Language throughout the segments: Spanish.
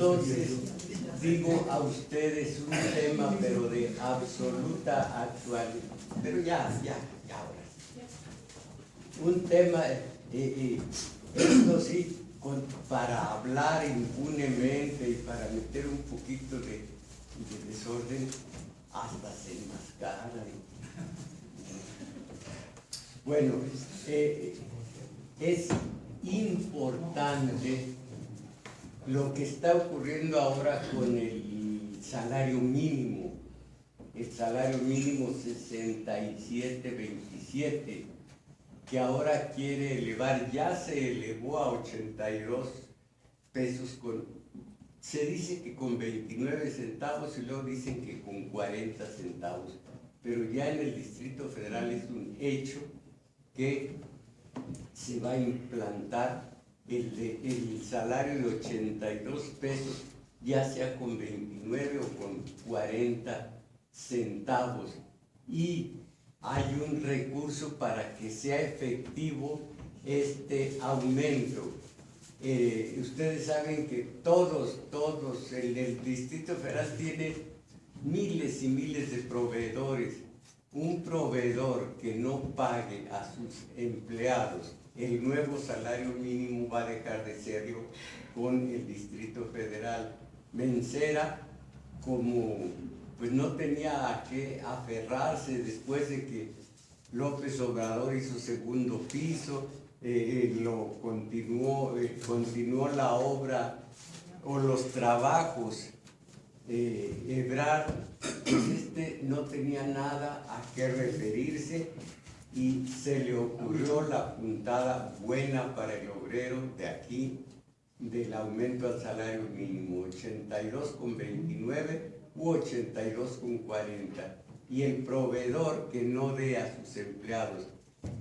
Entonces, digo a ustedes un tema, pero de absoluta actualidad. Pero ya ahora. Un tema, esto sí, para hablar impunemente y para meter un poquito de desorden, hasta se enmascara. Bueno, es importante lo que está ocurriendo ahora con el salario mínimo. El salario mínimo 67.27, que ahora quiere elevar, ya se elevó a 82 pesos se dice que con 29 centavos y luego dicen que con 40 centavos. Pero ya en el Distrito Federal es un hecho que se va a implantar el salario de 82 pesos, ya sea con 29 o con 40 centavos. Y hay un recurso para que sea efectivo este aumento. Ustedes saben que todos, el Distrito Federal tiene miles y miles de proveedores. Un proveedor que no pague a sus empleados el nuevo salario mínimo va a dejar de serlo con el Distrito Federal. Mencera, como pues no tenía a qué aferrarse después de que López Obrador hizo segundo piso, continuó la obra o los trabajos. Ebrard, pues no tenía nada a qué referirse y se le ocurrió la puntada buena para el obrero de aquí del aumento al salario mínimo, 82,29 u 82,40, y el proveedor que no dé a sus empleados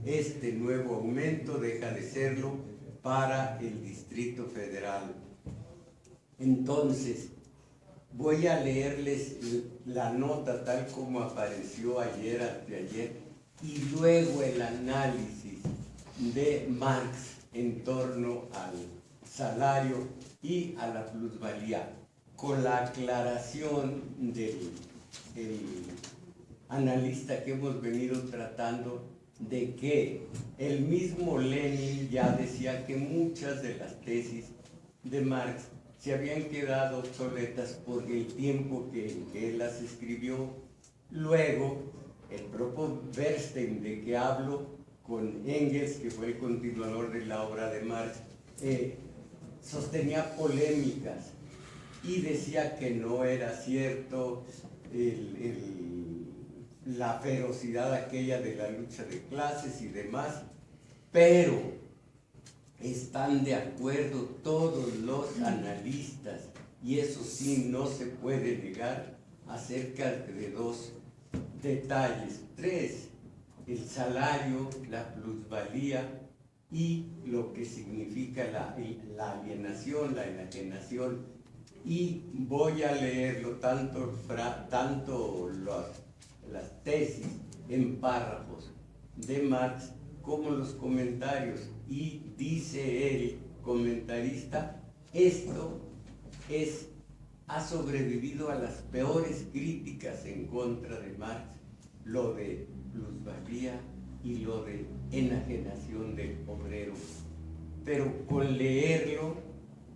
este nuevo aumento deja de serlo para el Distrito Federal. Entonces, voy a leerles la nota tal como apareció ayer, anteayer, y luego el análisis de Marx en torno al salario y a la plusvalía, con la aclaración del analista que hemos venido tratando, de que el mismo Lenin ya decía que muchas de las tesis de Marx se habían quedado obsoletas por el tiempo que él las escribió. Luego, el propio Bernstein, de que hablo con Engels, que fue el continuador de la obra de Marx, sostenía polémicas y decía que no era cierto la ferocidad aquella de la lucha de clases y demás, pero están de acuerdo todos los analistas, y eso sí no se puede negar, acerca de dos detalles. Tres: el salario, la plusvalía y lo que significa la alienación, la enajenación. Y voy a leerlo tanto las tesis en párrafos de Marx como los comentarios, y dice el comentarista: esto ha sobrevivido a las peores críticas en contra de Marx, lo de plusvalía y lo de enajenación del obrero. Pero con leerlo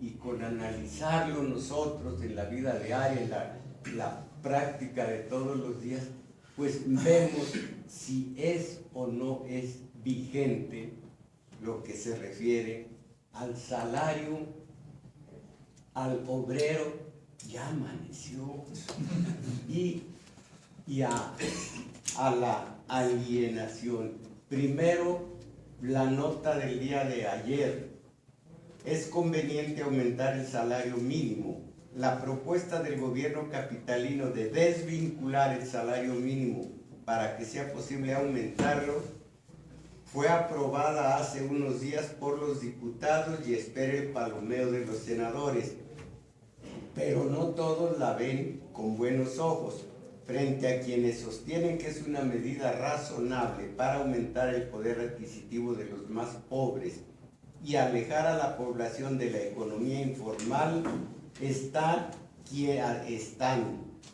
y con analizarlo nosotros en la vida diaria, en la práctica de todos los días, pues vemos si es o no es vigente lo que se refiere al salario, al obrero. Ya amaneció. Y a la alienación. Primero, la nota del día de ayer. Es conveniente aumentar el salario mínimo. La propuesta del gobierno capitalino de desvincular el salario mínimo para que sea posible aumentarlo fue aprobada hace unos días por los diputados y espera el palomeo de los senadores. Pero no todos la ven con buenos ojos, frente a quienes sostienen que es una medida razonable para aumentar el poder adquisitivo de los más pobres y alejar a la población de la economía informal. están,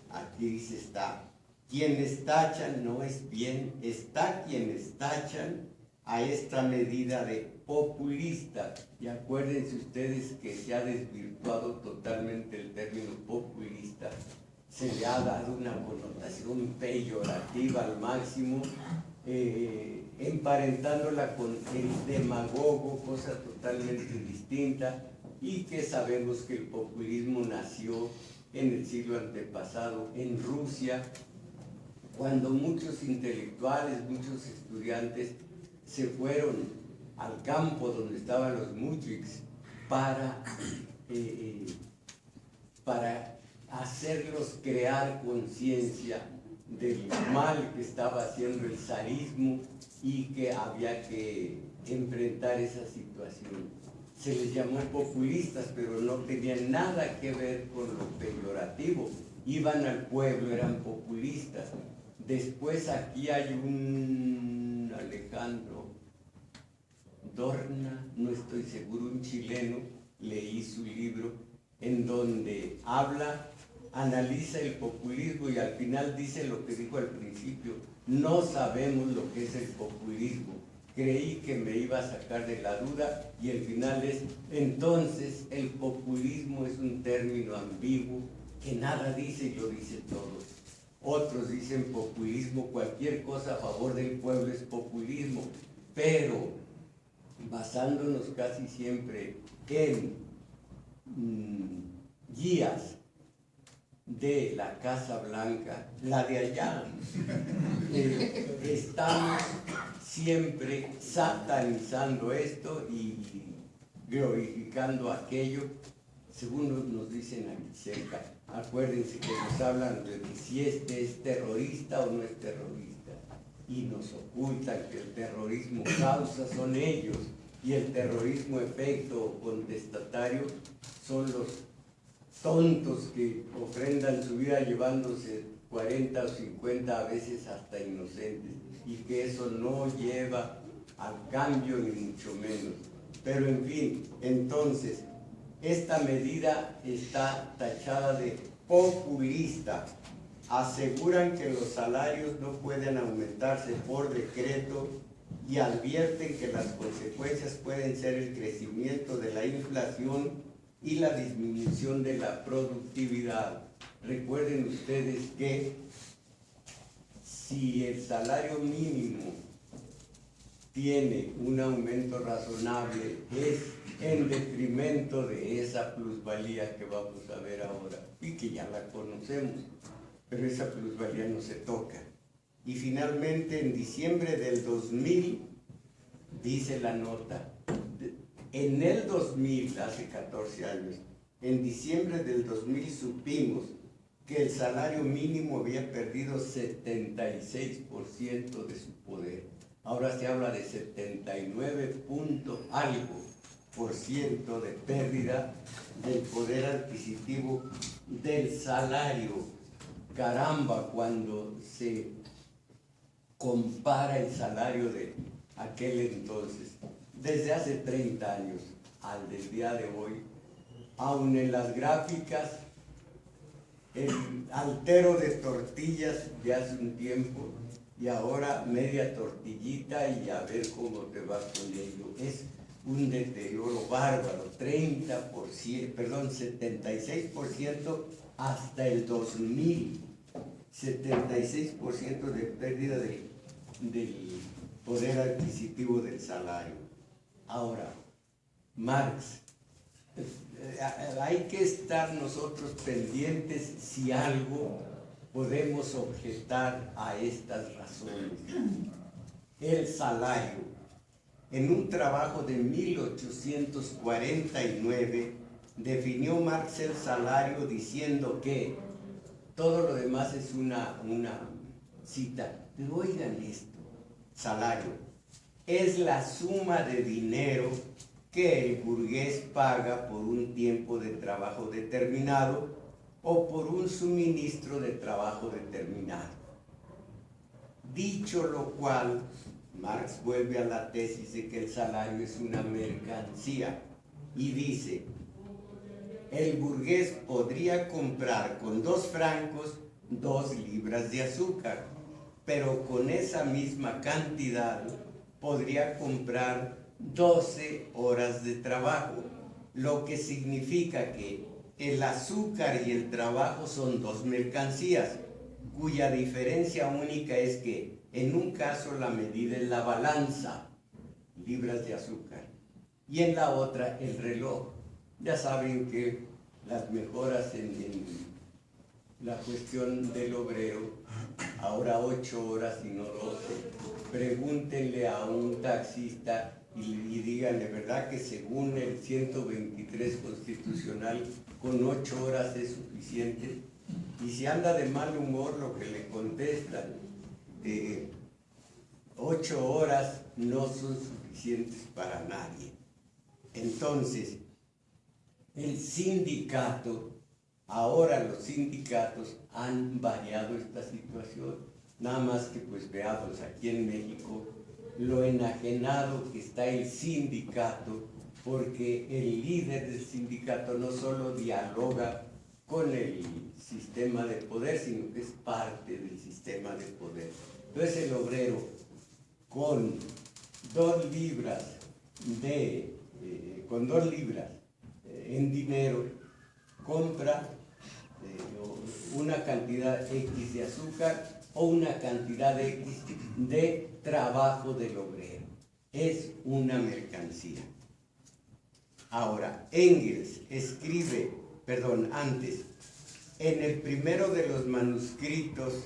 aquí dice está, quienes tachan, no es bien, está quienes tachan a esta medida de populista. Y acuérdense ustedes que se ha desvirtuado totalmente el término populista. Se le ha dado una connotación peyorativa al máximo, emparentándola con el demagogo, cosa totalmente distinta, y que sabemos que el populismo nació en el siglo antepasado en Rusia, cuando muchos intelectuales, muchos estudiantes se fueron al campo donde estaban los mujiks para hacerlos crear conciencia del mal que estaba haciendo el zarismo y que había que enfrentar esa situación. Se les llamó populistas, pero no tenían nada que ver con lo peyorativo. Iban al pueblo, eran populistas. Después aquí hay un Alejandro Dorna, no estoy seguro, un chileno, leí su libro en donde analiza el populismo y al final dice lo que dijo al principio: no sabemos lo que es el populismo. Creí que me iba a sacar de la duda y el final es: entonces el populismo es un término ambiguo que nada dice y lo dice todo. Otros dicen populismo, cualquier cosa a favor del pueblo es populismo, pero basándonos casi siempre en guías de la Casa Blanca, la de allá, estamos siempre satanizando esto y glorificando aquello, según nos dicen aquí cerca. Acuérdense que nos hablan de si este es terrorista o no es terrorista, y nos ocultan que el terrorismo causa son ellos y el terrorismo efecto contestatario son los tontos que ofrendan su vida llevándose 40 o 50 a veces hasta inocentes, y que eso no lleva al cambio ni mucho menos. Pero en fin, entonces esta medida está tachada de populista. Aseguran que los salarios no pueden aumentarse por decreto y advierten que las consecuencias pueden ser el crecimiento de la inflación y la disminución de la productividad. Recuerden ustedes que si el salario mínimo tiene un aumento razonable, es en detrimento de esa plusvalía que vamos a ver ahora y que ya la conocemos, pero esa plusvalía no se toca. Y finalmente en diciembre del 2000, dice la nota, en el 2000, hace 14 años, en diciembre del 2000 supimos que el salario mínimo había perdido 76% de su poder. Ahora se habla de 79 punto algo por ciento de pérdida del poder adquisitivo del salario. Caramba, cuando se compara el salario de aquel entonces, desde hace 30 años al del día de hoy, aun en las gráficas, el altero de tortillas de hace un tiempo y ahora media tortillita y a ver cómo te va con ello. Es un deterioro bárbaro, 76% hasta el 2000, 76% de pérdida del poder adquisitivo del salario. Ahora, Marx, hay que estar nosotros pendientes si algo podemos objetar a estas razones. El salario. En un trabajo de 1849 definió Marx el salario diciendo que todo lo demás es una cita, pero oigan esto: salario es la suma de dinero que el burgués paga por un tiempo de trabajo determinado o por un suministro de trabajo determinado. Dicho lo cual, Marx vuelve a la tesis de que el salario es una mercancía y dice: el burgués podría comprar con 2 francos 2 libras de azúcar, pero con esa misma cantidad podría comprar 12 horas de trabajo, lo que significa que el azúcar y el trabajo son 2 mercancías, cuya diferencia única es que en un caso la medida es la balanza, libras de azúcar, y en la otra el reloj. Ya saben que las mejoras en la cuestión del obrero, ahora 8 horas y no 12. Pregúntenle a un taxista y díganle, ¿verdad que según el 123 constitucional con 8 horas es suficiente? Y si anda de mal humor, lo que le contestan, 8 horas no son suficientes para nadie. Entonces, el sindicato, ahora los sindicatos han variado esta situación, nada más que pues veamos aquí en México lo enajenado que está el sindicato, porque el líder del sindicato no solo dialoga con el sistema de poder, sino que es parte del sistema de poder. Entonces el obrero con 2 libras en dinero compra una cantidad X de azúcar o una cantidad X de trabajo del obrero. Es una mercancía. Ahora, Engels escribe, antes, en el primero de los manuscritos,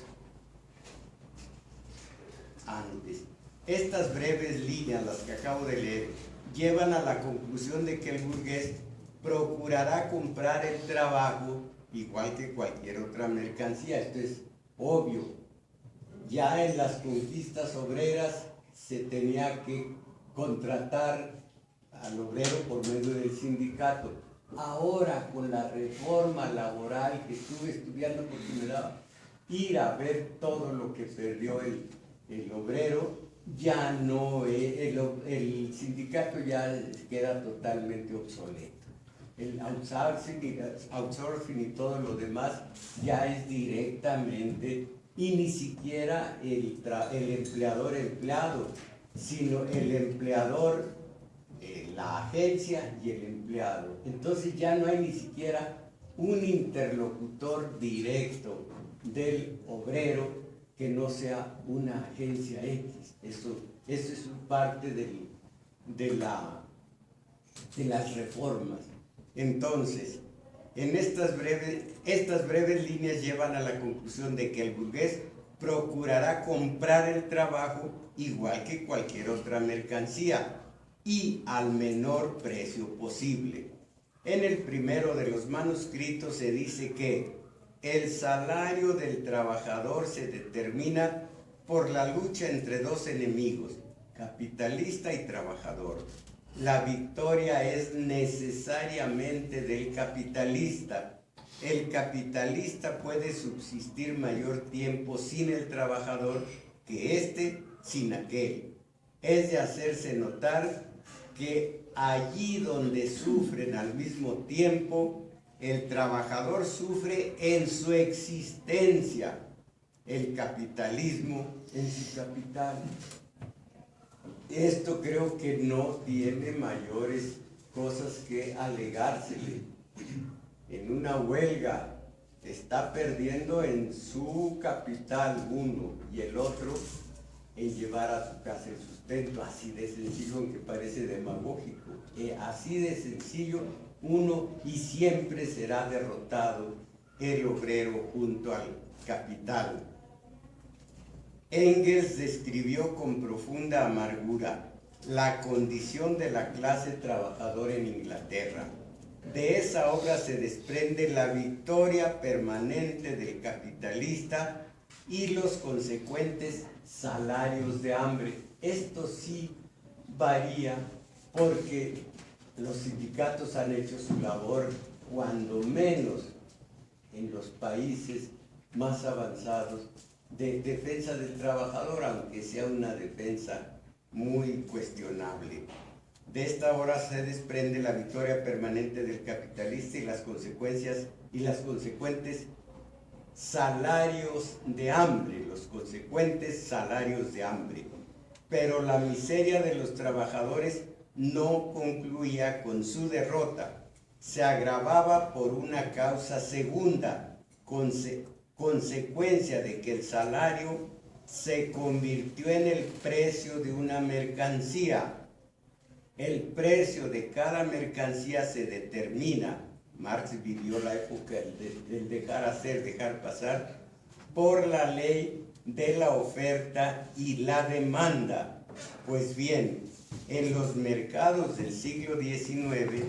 estas breves líneas, las que acabo de leer, llevan a la conclusión de que el burgués procurará comprar el trabajo igual que cualquier otra mercancía. Esto es obvio. Ya en las conquistas obreras se tenía que contratar al obrero por medio del sindicato. Ahora, con la reforma laboral que estuve estudiando porque me daba ir a ver todo lo que perdió el obrero, ya no, el sindicato ya queda totalmente obsoleto. El outsourcing y todo lo demás ya es directamente, y ni siquiera el empleador empleado, sino el empleador, la agencia y el empleado. Entonces ya no hay ni siquiera un interlocutor directo del obrero que no sea una agencia X. Eso es parte de las reformas. Entonces, estas breves líneas llevan a la conclusión de que el burgués procurará comprar el trabajo igual que cualquier otra mercancía y al menor precio posible. En el primero de los manuscritos se dice que el salario del trabajador se determina por la lucha entre 2 enemigos, capitalista y trabajador. La victoria es necesariamente del capitalista. El capitalista puede subsistir mayor tiempo sin el trabajador que éste sin aquel. Es de hacerse notar que allí donde sufren al mismo tiempo, el trabajador sufre en su existencia, el capitalismo en su capital. Esto creo que no tiene mayores cosas que alegársele. En una huelga está perdiendo en su capital uno y el otro en llevar a su casa el sustento. Así de sencillo, aunque parece demagógico. Así de sencillo, uno y siempre será derrotado el obrero junto al capital. Engels describió con profunda amargura la condición de la clase trabajadora en Inglaterra. De esa obra se desprende la victoria permanente del capitalista y los consecuentes salarios de hambre. Esto sí varía porque los sindicatos han hecho su labor, cuando menos en los países más avanzados, de defensa del trabajador, aunque sea una defensa muy cuestionable. De esta obra se desprende la victoria permanente del capitalista y las consecuentes salarios de hambre, los consecuentes salarios de hambre. Pero la miseria de los trabajadores no concluía con su derrota, se agravaba por una causa segunda, consecuencia de que el salario se convirtió en el precio de una mercancía. El precio de cada mercancía se determina, Marx vivió la época del dejar hacer, dejar pasar, por la ley de la oferta y la demanda. Pues bien, en los mercados del siglo XIX,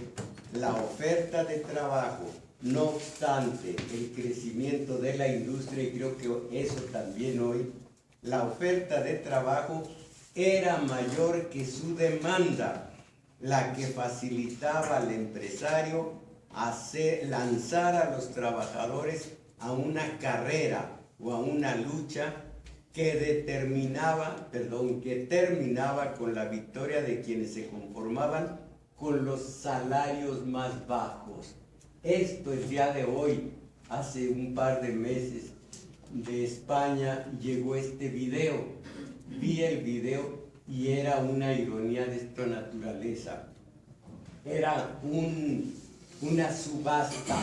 la oferta de trabajo, no obstante el crecimiento de la industria, y creo que eso también hoy, la oferta de trabajo era mayor que su demanda, la que facilitaba al empresario lanzar a los trabajadores a una carrera o a una lucha que terminaba con la victoria de quienes se conformaban con los salarios más bajos. Esto el día de hoy, hace un par de meses, de España llegó este video. Vi el video y era una ironía de esta naturaleza. Era una subasta.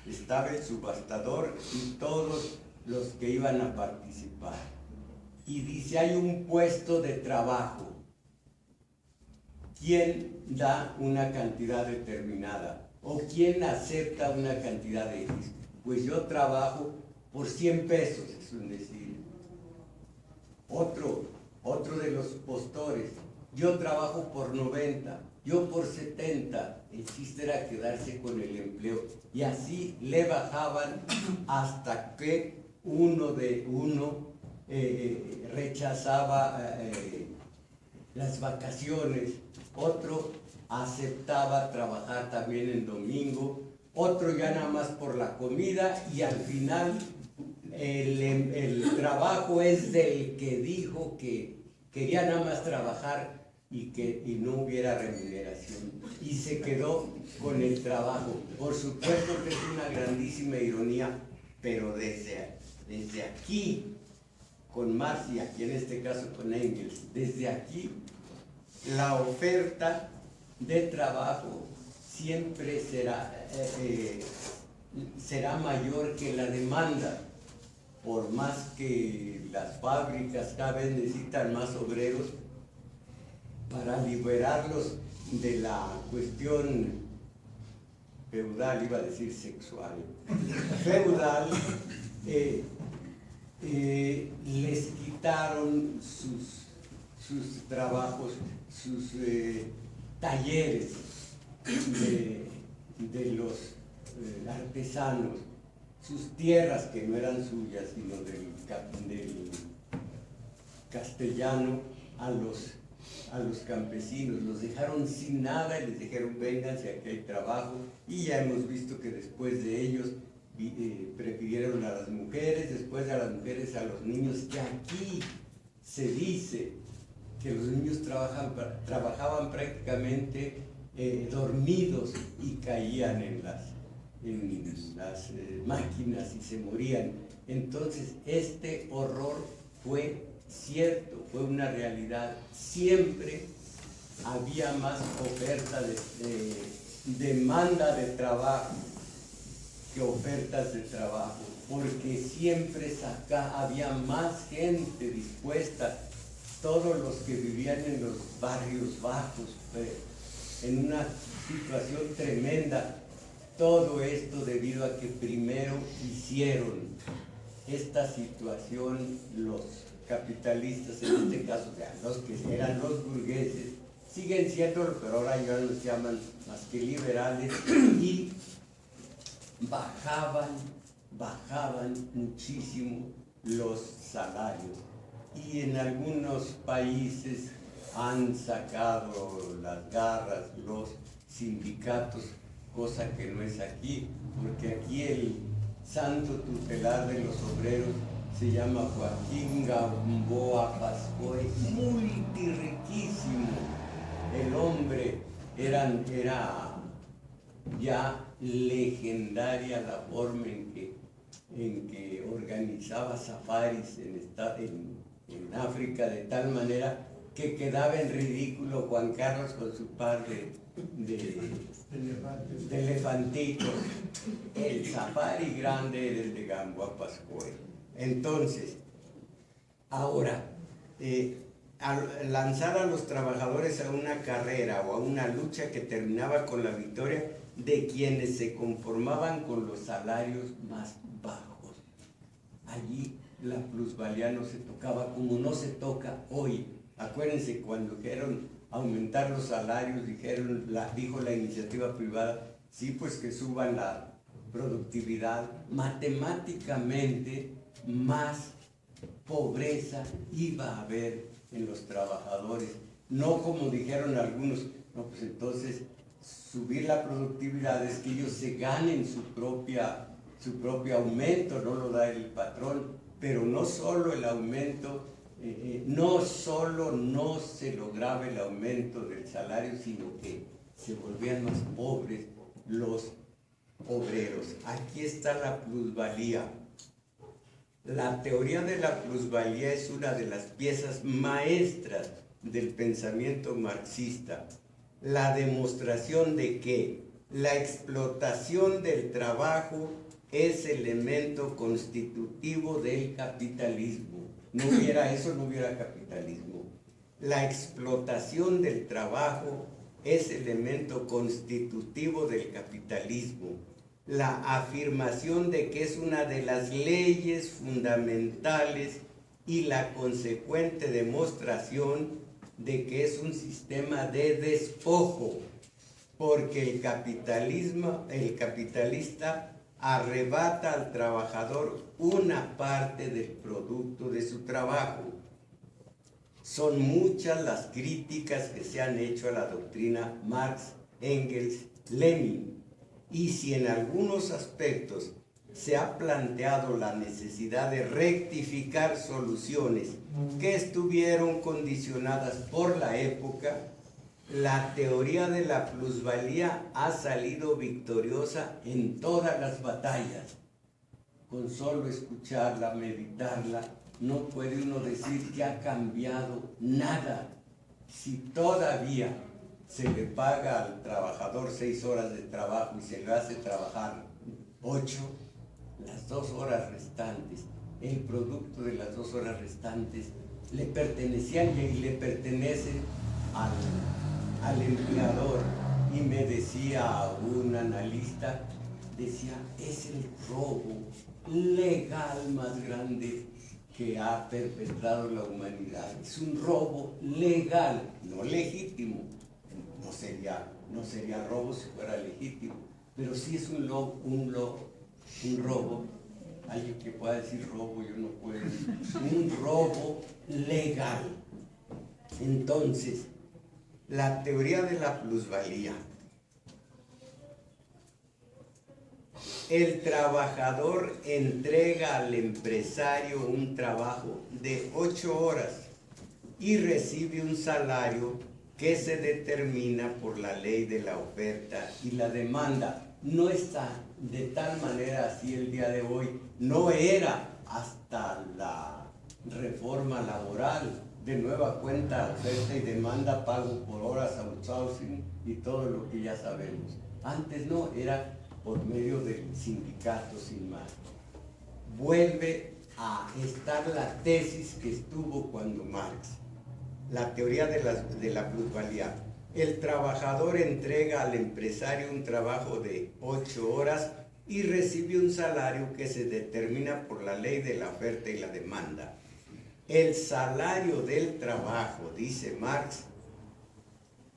Estaba el subastador y todos los que iban a participar. Y dice, hay un puesto de trabajo. ¿Quién da una cantidad determinada? ¿O quién acepta una cantidad de X? Pues yo trabajo por 100 pesos, es un decir. Otro de los postores, yo trabajo por 90, yo por 70. El chiste era quedarse con el empleo. Y así le bajaban hasta que uno rechazaba las vacaciones, otro aceptaba trabajar también en domingo, otro ya nada más por la comida, y al final el trabajo es del que dijo que quería nada más trabajar y no hubiera remuneración, y se quedó con el trabajo. Por supuesto que es una grandísima ironía, pero desde aquí, con Marx y aquí en este caso con Engels, desde aquí la oferta de trabajo siempre será mayor que la demanda, por más que las fábricas cada vez necesitan más obreros para liberarlos de la cuestión feudal, iba a decir sexual, feudal. Les quitaron sus trabajos, sus talleres de los artesanos, sus tierras que no eran suyas, sino del castellano a los campesinos. Los dejaron sin nada y les dijeron, vénganse, aquí hay trabajo, y ya hemos visto que después de ellos prefirieron a las mujeres, después de a las mujeres a los niños, que aquí se dice que los niños trabajaban prácticamente dormidos y caían en las máquinas y se morían. Entonces este horror fue cierto, fue una realidad. Siempre había más oferta demanda de trabajo que ofertas de trabajo, porque siempre había más gente dispuesta, todos los que vivían en los barrios bajos, en una situación tremenda. Todo esto debido a que primero hicieron esta situación los capitalistas, en este caso, los que eran los burgueses, siguen siendo, pero ahora ya los llaman más que liberales, y bajaban muchísimo los salarios. Y en algunos países han sacado las garras los sindicatos, cosa que no es aquí, porque aquí el santo tutelar de los obreros se llama Joaquín Gamboa Pascoe, multirriquísimo, el hombre era ya legendaria la forma en que organizaba safaris en África, de tal manera que quedaba en ridículo Juan Carlos con su par de elefantitos. El safari grande era el de Gamboa Pascual. Entonces, ahora, al lanzar a los trabajadores a una carrera o a una lucha que terminaba con la victoria de quienes se conformaban con los salarios más bajos. Allí la plusvalía no se tocaba como no se toca hoy. Acuérdense cuando dijeron aumentar los salarios, dijo la iniciativa privada, sí, pues que suban la productividad. Matemáticamente más pobreza iba a haber en los trabajadores, no como dijeron algunos, no, pues entonces subir la productividad es que ellos se ganen su propio aumento, no lo da el patrón, pero no solo el aumento, no solo no se lograba el aumento del salario, sino que se volvían más pobres los obreros. Aquí está la plusvalía. La teoría de la plusvalía es una de las piezas maestras del pensamiento marxista. La demostración de que la explotación del trabajo es elemento constitutivo del capitalismo. No hubiera eso, no hubiera capitalismo. La explotación del trabajo es elemento constitutivo del capitalismo. La afirmación de que es una de las leyes fundamentales y la consecuente demostración de que es un sistema de despojo, porque el capitalista arrebata al trabajador una parte del producto de su trabajo. Son muchas las críticas que se han hecho a la doctrina Marx, Engels, Lenin, y si en algunos aspectos se ha planteado la necesidad de rectificar soluciones que estuvieron condicionadas por la época, la teoría de la plusvalía ha salido victoriosa en todas las batallas. Con solo escucharla, meditarla, no puede uno decir que ha cambiado nada. Si todavía se le paga al trabajador 6 horas de trabajo y se le hace trabajar 8, las 2 horas restantes, el producto de las 2 horas restantes le pertenecían y le pertenecen al empleador. Y me decía un analista, decía, es el robo legal más grande que ha perpetrado la humanidad. Es un robo legal, no legítimo. No sería robo si fuera legítimo, pero sí es un robo. Alguien que pueda decir robo, yo no puedo. Un robo legal. Entonces, la teoría de la plusvalía. El trabajador entrega al empresario un trabajo de 8 horas y recibe un salario que se determina por la ley de la oferta y la demanda. No está de tal manera así el día de hoy. No era hasta la reforma laboral. De nueva cuenta, oferta y demanda, pago por horas, outsourcing y todo lo que ya sabemos. Antes no, era por medio del sindicato sin más. Vuelve a estar la tesis que estuvo cuando Marx. La teoría de la plusvalía. El trabajador entrega al empresario un trabajo de 8 horas y recibe un salario que se determina por la ley de la oferta y la demanda. El salario del trabajo, dice Marx,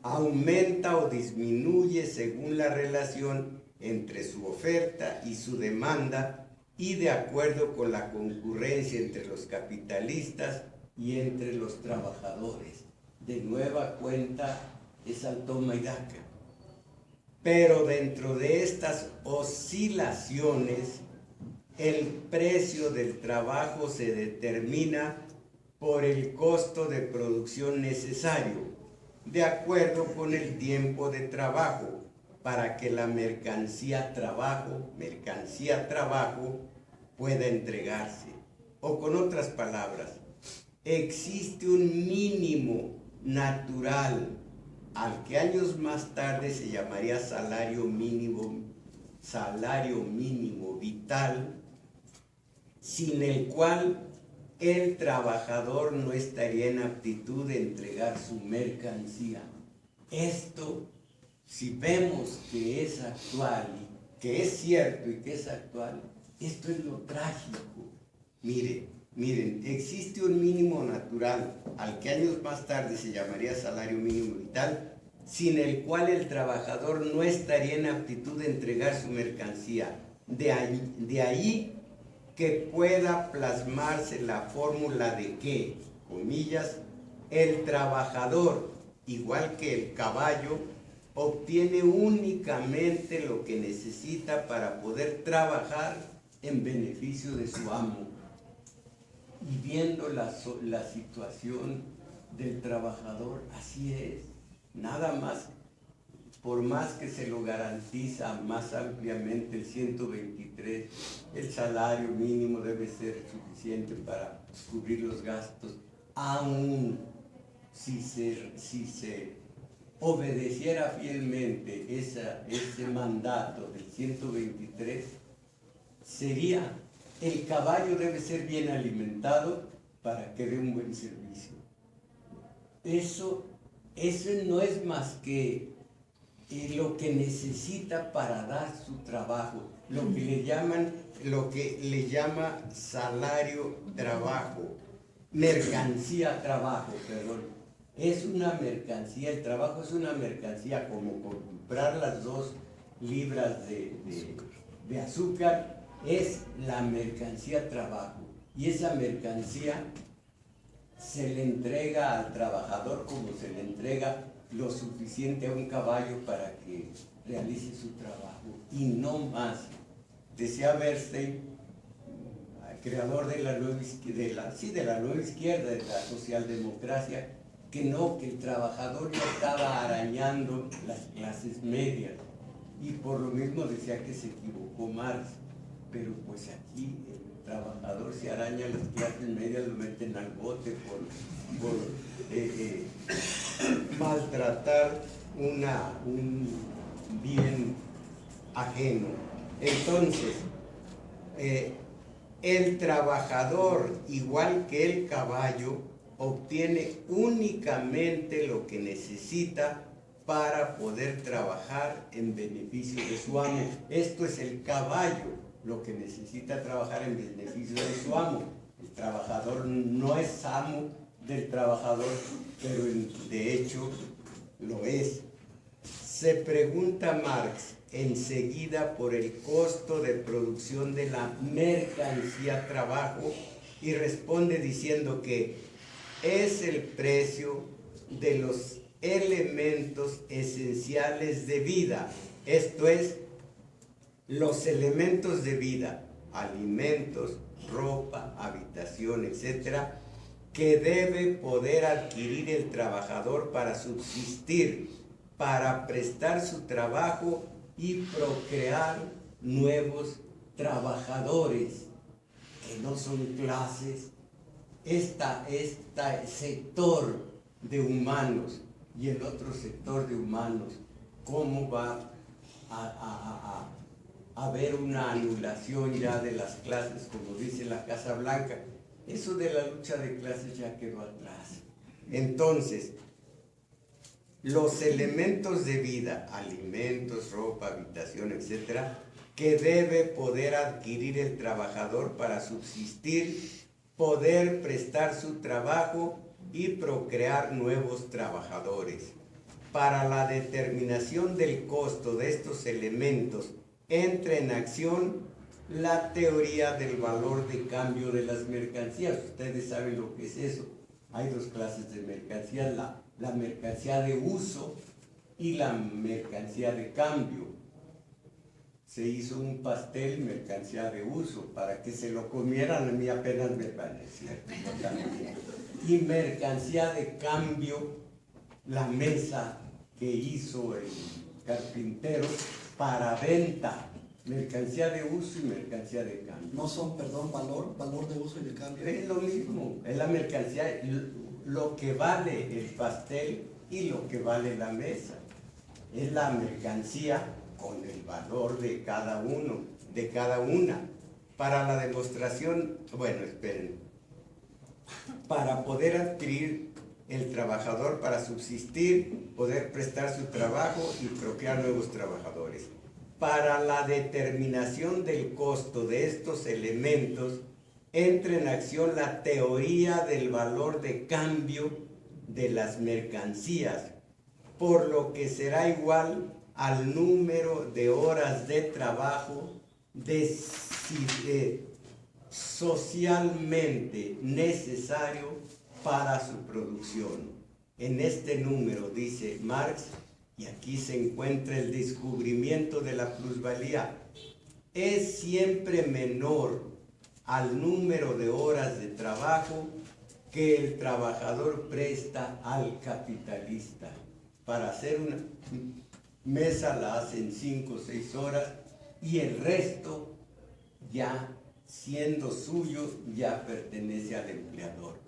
aumenta o disminuye según la relación entre su oferta y su demanda y de acuerdo con la concurrencia entre los capitalistas y entre los trabajadores. De nueva cuenta es al toma y daca. Pero dentro de estas oscilaciones, el precio del trabajo se determina por el costo de producción necesario, de acuerdo con el tiempo de trabajo, para que la mercancía trabajo pueda entregarse. O con otras palabras, existe un mínimo natural al que años más tarde se llamaría salario mínimo vital, sin el cual el trabajador no estaría en aptitud de entregar su mercancía. Esto, si vemos que es actual, que es cierto y que es actual, esto es lo trágico. Miren, existe un mínimo natural, al que años más tarde se llamaría salario mínimo vital, sin el cual el trabajador no estaría en aptitud de entregar su mercancía. De ahí que pueda plasmarse la fórmula de que, comillas, el trabajador, igual que el caballo, obtiene únicamente lo que necesita para poder trabajar en beneficio de su amo. Y viendo la situación del trabajador, así es, nada más, por más que se lo garantiza más ampliamente el 123, el salario mínimo debe ser suficiente para cubrir los gastos, aún si se obedeciera fielmente ese mandato del 123, sería: el caballo debe ser bien alimentado para que dé un buen servicio. Eso no es más que lo que necesita para dar su trabajo, lo que le llama salario trabajo, mercancía trabajo, perdón. Es una mercancía, el trabajo es una mercancía, como comprar las 2 libras de azúcar, es la mercancía trabajo, y esa mercancía se le entrega al trabajador como se le entrega lo suficiente a un caballo para que realice su trabajo, y no más. Decía Bernstein, creador de la nueva izquierda, de la socialdemocracia, que el trabajador ya estaba arañando las clases medias, y por lo mismo decía que se equivocó Marx. Pero pues aquí el trabajador se araña las clases medias, lo meten al bote por maltratar un bien ajeno. Entonces, el trabajador, igual que el caballo, obtiene únicamente lo que necesita para poder trabajar en beneficio de su amo. Esto es el caballo, lo que necesita trabajar en beneficio de su amo. El trabajador no es amo del trabajador, pero de hecho lo es. Se pregunta Marx enseguida por el costo de producción de la mercancía trabajo, y responde diciendo que es el precio de los elementos esenciales de vida, esto es, los elementos de vida, alimentos, ropa, habitación, etcétera, que debe poder adquirir el trabajador para subsistir, para prestar su trabajo y procrear nuevos trabajadores, que no son clases. Este sector de humanos y el otro sector de humanos, ¿cómo va a haber una anulación ya de las clases, como dice la Casa Blanca? Eso de la lucha de clases ya quedó atrás. Entonces, los elementos de vida, alimentos, ropa, habitación, etcétera, que debe poder adquirir el trabajador para subsistir, poder prestar su trabajo y procrear nuevos trabajadores. Para la determinación del costo de estos elementos entra en acción la teoría del valor de cambio de las mercancías. Ustedes saben lo que es eso. Hay 2 clases de mercancías, la mercancía de uso y la mercancía de cambio. Se hizo un pastel, mercancía de uso, para que se lo comieran, a mí apenas me parecía. Y mercancía de cambio, la mesa que hizo el carpintero para venta, mercancía de uso y mercancía de cambio. No son, perdón, valor de uso y de cambio. Es lo mismo, es la mercancía, lo que vale el pastel y lo que vale la mesa. Es la mercancía con el valor de cada uno, de cada una. Para la demostración, bueno, esperen, para poder adquirir el trabajador para subsistir, poder prestar su trabajo y procrear nuevos trabajadores. Para la determinación del costo de estos elementos, entra en acción la teoría del valor de cambio de las mercancías, por lo que será igual al número de horas de trabajo socialmente necesario para su producción. En este número, dice Marx, y aquí se encuentra el descubrimiento de la plusvalía, es siempre menor al número de horas de trabajo que el trabajador presta al capitalista. Para hacer una mesa la hacen 5 o 6 horas y el resto, ya siendo suyo, ya pertenece al empleador.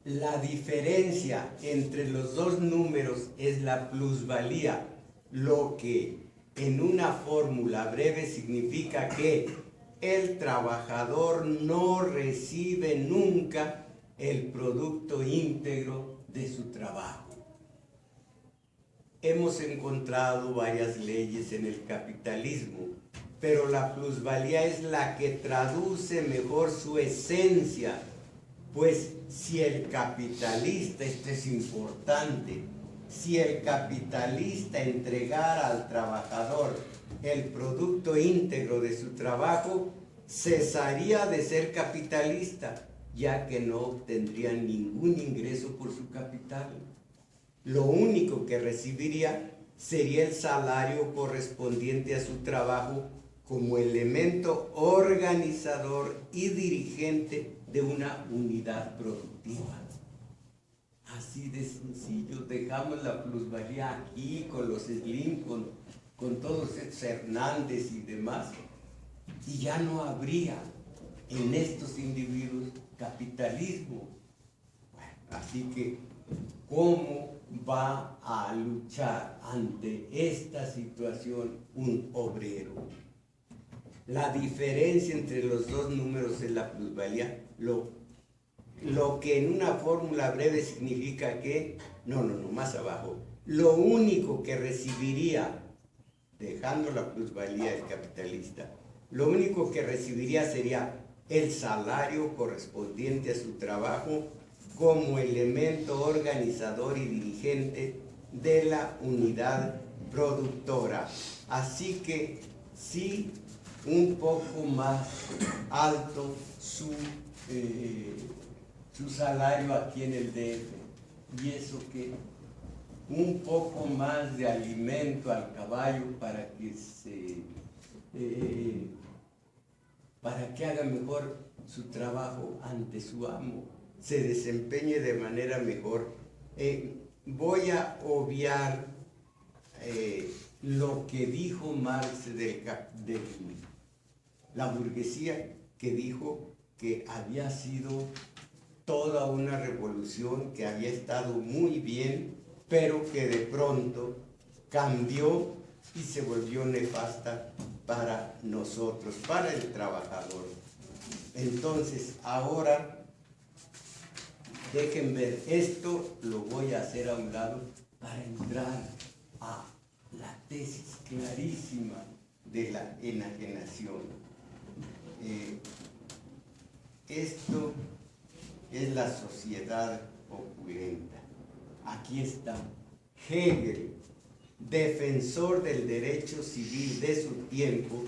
La diferencia entre los dos números es la plusvalía, lo que en una fórmula breve significa que el trabajador no recibe nunca el producto íntegro de su trabajo. Hemos encontrado varias leyes en el capitalismo, pero la plusvalía es la que traduce mejor su esencia. Pues si el capitalista, esto es importante, si el capitalista entregara al trabajador el producto íntegro de su trabajo, cesaría de ser capitalista, ya que no obtendría ningún ingreso por su capital. Lo único que recibiría sería el salario correspondiente a su trabajo como elemento organizador y dirigente de una unidad productiva. Así de sencillo. Dejamos la plusvalía aquí con los Slim, con todos estos Hernández y demás, y ya no habría en estos individuos capitalismo. Bueno, así que, ¿cómo va a luchar ante esta situación un obrero? La diferencia entre los dos números es la plusvalía, lo que en una fórmula breve significa que, más abajo, lo único que recibiría, dejando la plusvalía del capitalista, lo único que recibiría sería el salario correspondiente a su trabajo como elemento organizador y dirigente de la unidad productora. Así que sí, un poco más alto su salario aquí en el DF. Y eso que un poco más de alimento al caballo para que haga mejor su trabajo ante su amo, se desempeñe de manera mejor. Voy a obviar lo que dijo Marx de la burguesía, que dijo que había sido toda una revolución, que había estado muy bien, pero que de pronto cambió y se volvió nefasta para nosotros, para el trabajador. Entonces, ahora, dejen ver, esto lo voy a hacer a un lado para entrar a la tesis clarísima de la enajenación. Esto es la sociedad opulenta. Aquí está Hegel, defensor del derecho civil de su tiempo.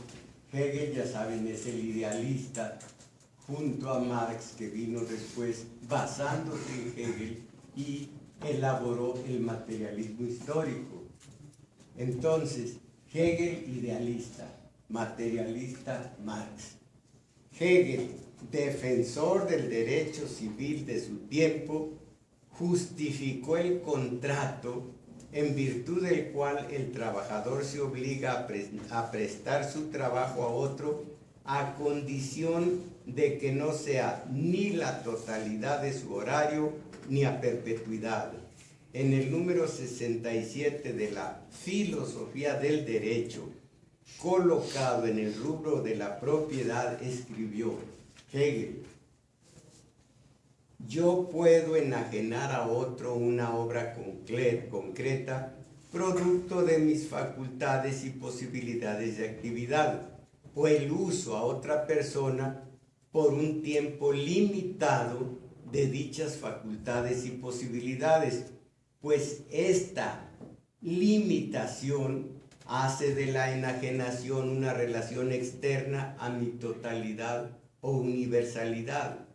Hegel, ya saben, es el idealista junto a Marx, que vino después basándose en Hegel y elaboró el materialismo histórico. Entonces, Hegel idealista, materialista Marx. Hegel, defensor del derecho civil de su tiempo, justificó el contrato en virtud del cual el trabajador se obliga a prestar su trabajo a otro a condición de que no sea ni la totalidad de su horario ni a perpetuidad. En el número 67 de la Filosofía del Derecho, colocado en el rubro de la propiedad, escribió Hegel: yo puedo enajenar a otro una obra concreta, producto de mis facultades y posibilidades de actividad, o el uso a otra persona por un tiempo limitado de dichas facultades y posibilidades, pues esta limitación hace de la enajenación una relación externa a mi totalidad o universalidad.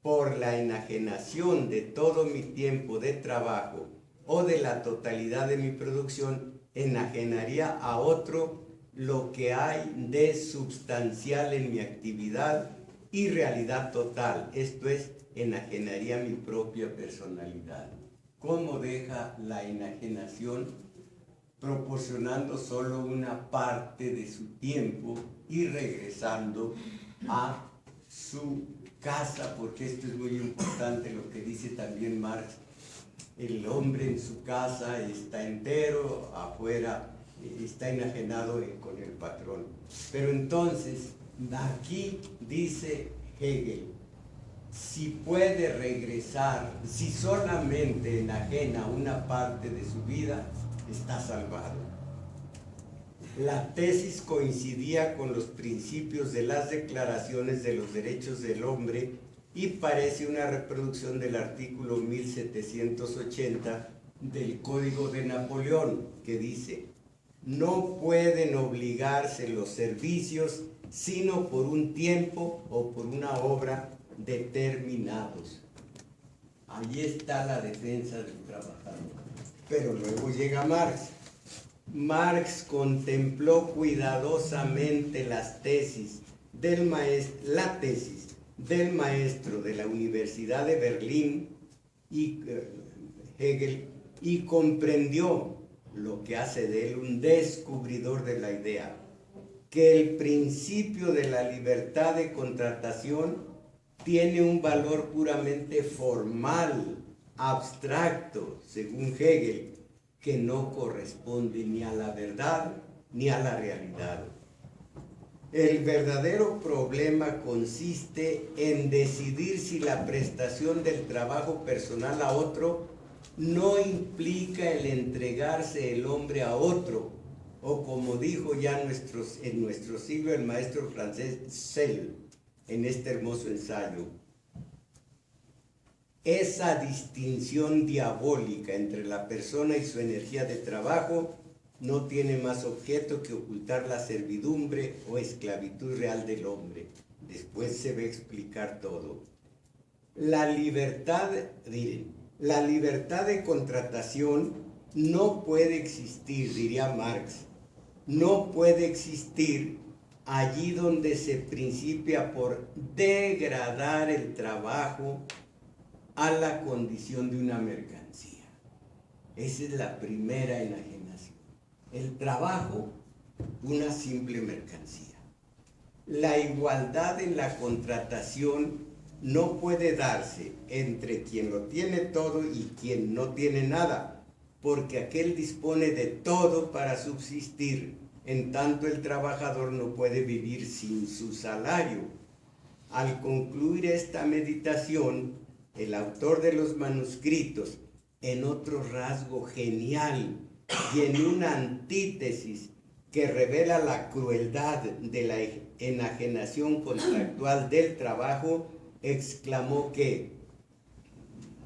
Por la enajenación de todo mi tiempo de trabajo o de la totalidad de mi producción, enajenaría a otro lo que hay de substancial en mi actividad y realidad total, esto es, enajenaría mi propia personalidad. ¿Cómo deja la enajenación? Proporcionando solo una parte de su tiempo y regresando a su casa, porque esto es muy importante, lo que dice también Marx: el hombre en su casa está entero, afuera está enajenado con el patrón. Pero entonces, aquí dice Hegel, si puede regresar, si solamente enajena una parte de su vida, está salvado. La tesis coincidía con los principios de las declaraciones de los derechos del hombre y parece una reproducción del artículo 1780 del Código de Napoleón, que dice: no pueden obligarse los servicios sino por un tiempo o por una obra determinados. Ahí está la defensa del trabajador. Pero luego llega Marx. Marx contempló cuidadosamente la tesis del maestro de la Universidad de Berlín, Hegel, y comprendió lo que hace de él un descubridor de la idea, que el principio de la libertad de contratación tiene un valor puramente formal, abstracto, según Hegel, que no corresponde ni a la verdad ni a la realidad. El verdadero problema consiste en decidir si la prestación del trabajo personal a otro no implica el entregarse el hombre a otro, o como dijo ya en nuestro siglo el maestro francés Seyle en este hermoso ensayo: esa distinción diabólica entre la persona y su energía de trabajo no tiene más objeto que ocultar la servidumbre o esclavitud real del hombre. Después se va a explicar todo. La libertad de contratación no puede existir, diría Marx, no puede existir allí donde se principia por degradar el trabajo a la condición de una mercancía. Esa es la primera enajenación. El trabajo, una simple mercancía. La igualdad en la contratación no puede darse entre quien lo tiene todo y quien no tiene nada, porque aquel dispone de todo para subsistir, en tanto el trabajador no puede vivir sin su salario. Al concluir esta meditación, el autor de los manuscritos, en otro rasgo genial y en una antítesis que revela la crueldad de la enajenación contractual del trabajo, exclamó que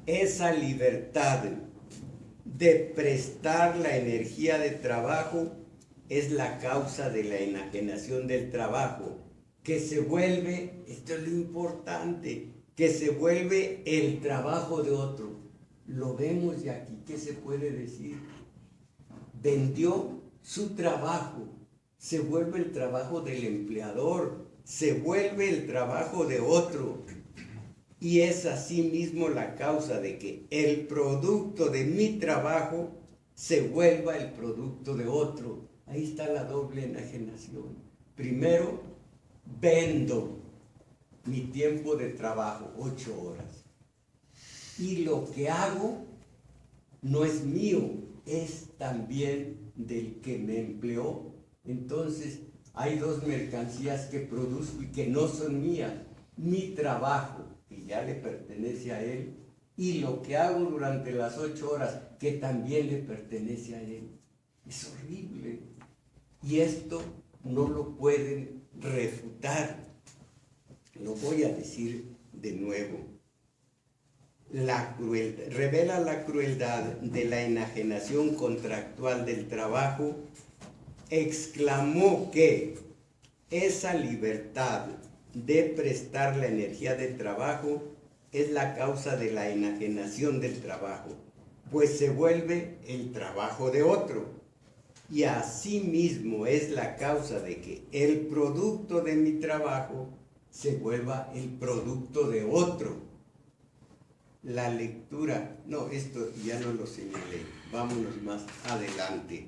esa libertad de prestar la energía de trabajo es la causa de la enajenación del trabajo, que se vuelve, esto es lo importante, que se vuelve el trabajo de otro. Lo vemos de aquí, ¿qué se puede decir? Vendió su trabajo, se vuelve el trabajo del empleador, se vuelve el trabajo de otro. y es asimismo la causa de que el producto de mi trabajo se vuelva el producto de otro. Ahí está la doble enajenación. Primero, vendo mi tiempo de trabajo, 8 horas. Y lo que hago no es mío, es también del que me empleó. Entonces, hay dos mercancías que produzco y que no son mías. Mi trabajo, que ya le pertenece a él, y lo que hago durante las 8 horas, que también le pertenece a él. Es horrible. Y esto no lo pueden refutar. Lo voy a decir de nuevo. La crueldad, revela la crueldad de la enajenación contractual del trabajo. Exclamó que esa libertad de prestar la energía del trabajo es la causa de la enajenación del trabajo, pues se vuelve el trabajo de otro, y asimismo es la causa de que el producto de mi trabajo se vuelva el producto de otro. La lectura, no, esto ya no lo señalé, vámonos más adelante.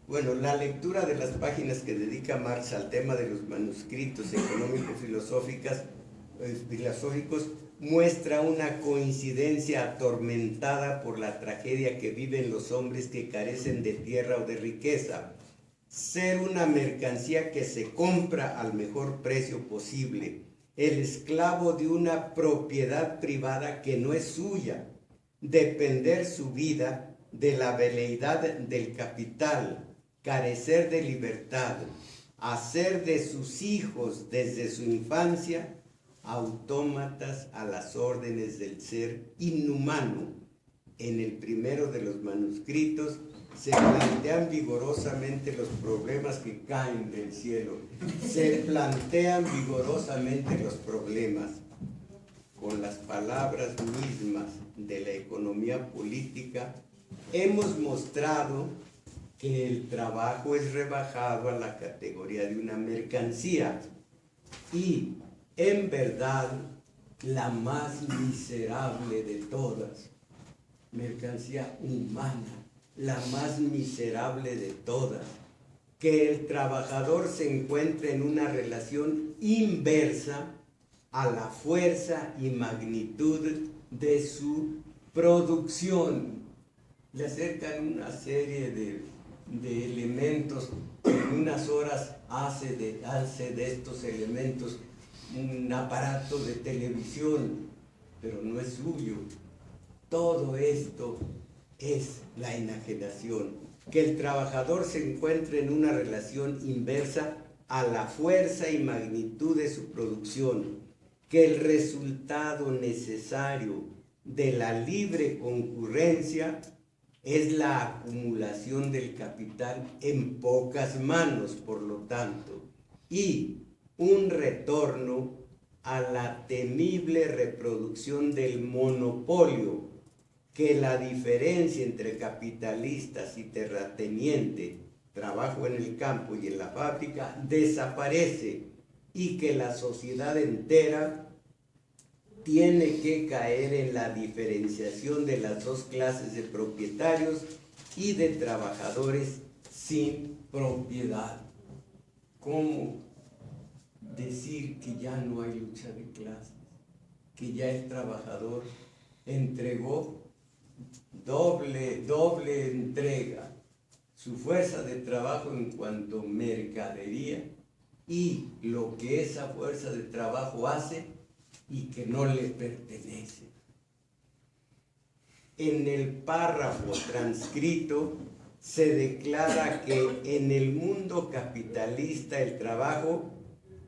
Bueno, la lectura de las páginas que dedica Marx al tema de los manuscritos económico-filosóficos muestra una coincidencia atormentada por la tragedia que viven los hombres que carecen de tierra o de riqueza. Ser una mercancía que se compra al mejor precio posible, el esclavo de una propiedad privada que no es suya, depender su vida de la veleidad del capital, carecer de libertad, hacer de sus hijos desde su infancia autómatas a las órdenes del ser inhumano. En el primero de los manuscritos se plantean vigorosamente los problemas que caen del cielo. Se plantean vigorosamente los problemas. Con las palabras mismas de la economía política, hemos mostrado que el trabajo es rebajado a la categoría de una mercancía y, en verdad, la más miserable de todas, mercancía humana, la más miserable de todas, que el trabajador se encuentre en una relación inversa a la fuerza y magnitud de su producción. Le acercan una serie de elementos, en unas horas hace de estos elementos un aparato de televisión, pero no es suyo. Todo esto es la enajenación, que el trabajador se encuentre en una relación inversa a la fuerza y magnitud de su producción, que el resultado necesario de la libre concurrencia es la acumulación del capital en pocas manos, por lo tanto, y un retorno a la temible reproducción del monopolio, que la diferencia entre capitalistas y terrateniente, trabajo en el campo y en la fábrica, desaparece, y que la sociedad entera tiene que caer en la diferenciación de las dos clases de propietarios y de trabajadores sin propiedad. ¿Cómo decir que ya no hay lucha de clases? Que ya el trabajador entregó doble entrega, su fuerza de trabajo en cuanto mercadería y lo que esa fuerza de trabajo hace y que no le pertenece. En el párrafo transcrito se declara que en el mundo capitalista el trabajo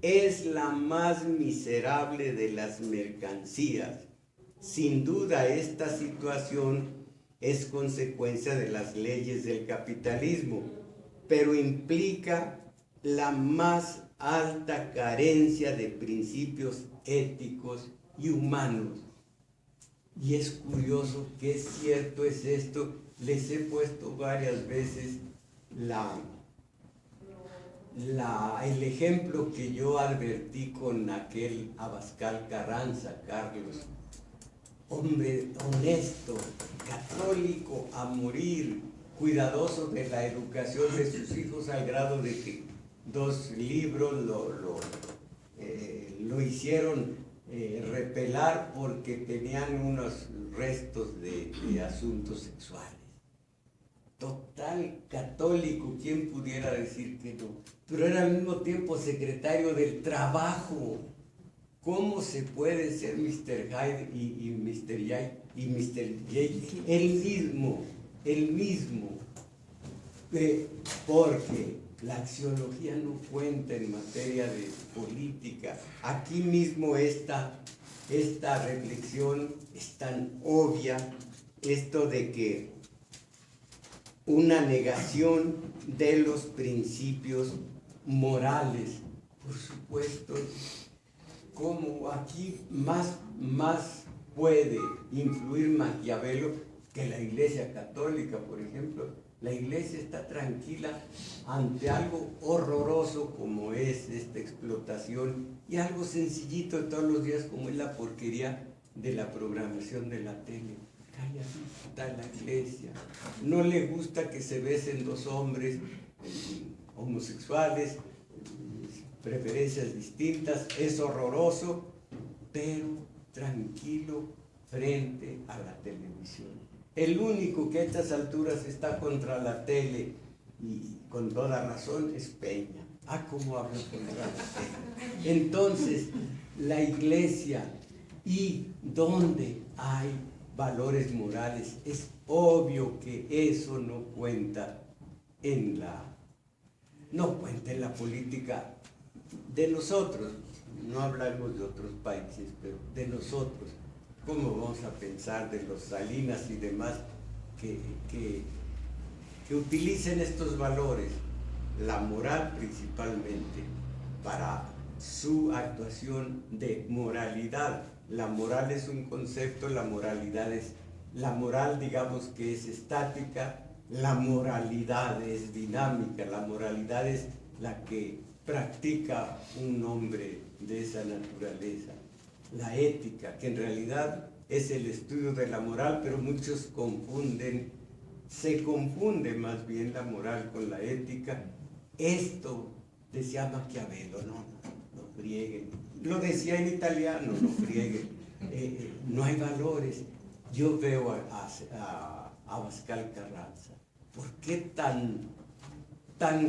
es la más miserable de las mercancías. Sin duda, esta situación es consecuencia de las leyes del capitalismo, pero implica la más alta carencia de principios éticos y humanos. Y es curioso que es cierto es esto. Les he puesto varias veces el ejemplo que yo advertí con aquel Abascal Carranza, Carlos, hombre honesto, católico a morir, cuidadoso de la educación de sus hijos al grado de que 2 libros lo hicieron repelar porque tenían unos restos de asuntos sexuales. Total católico, ¿quién pudiera decir que no? Pero era al mismo tiempo secretario del Trabajo. ¿Cómo se puede ser Mr. Hyde y Mr. Y Mr. J? El mismo. Porque la axiología no cuenta en materia de política. Aquí mismo esta reflexión es tan obvia, esto de que una negación de los principios morales, por supuesto, como aquí más puede influir Maquiavelo que la Iglesia Católica, por ejemplo. La Iglesia está tranquila ante algo horroroso como es esta explotación y algo sencillito de todos los días como es la porquería de la programación de la tele. Calladita la Iglesia. No le gusta que se besen 2 hombres homosexuales, preferencias distintas, es horroroso, pero tranquilo frente a la televisión. El único que a estas alturas está contra la tele y con toda razón es Peña. ¿Cómo habla contra la tele? Entonces, la Iglesia, ¿y dónde hay valores morales? Es obvio que eso no cuenta en la política de nosotros. No hablamos de otros países, pero de nosotros. ¿Cómo vamos a pensar de los Salinas y demás que utilicen estos valores, la moral principalmente, para su actuación de moralidad? La moral es un concepto, la moral digamos que es estática, la moralidad es dinámica, la moralidad es la que practica un hombre de esa naturaleza. La ética, que en realidad es el estudio de la moral, pero muchos se confunde más bien la moral con la ética. Esto decía Maquiavelo, no frieguen. Lo decía en italiano, no frieguen. No hay valores. Yo veo a Abascal Carranza. ¿Por qué tan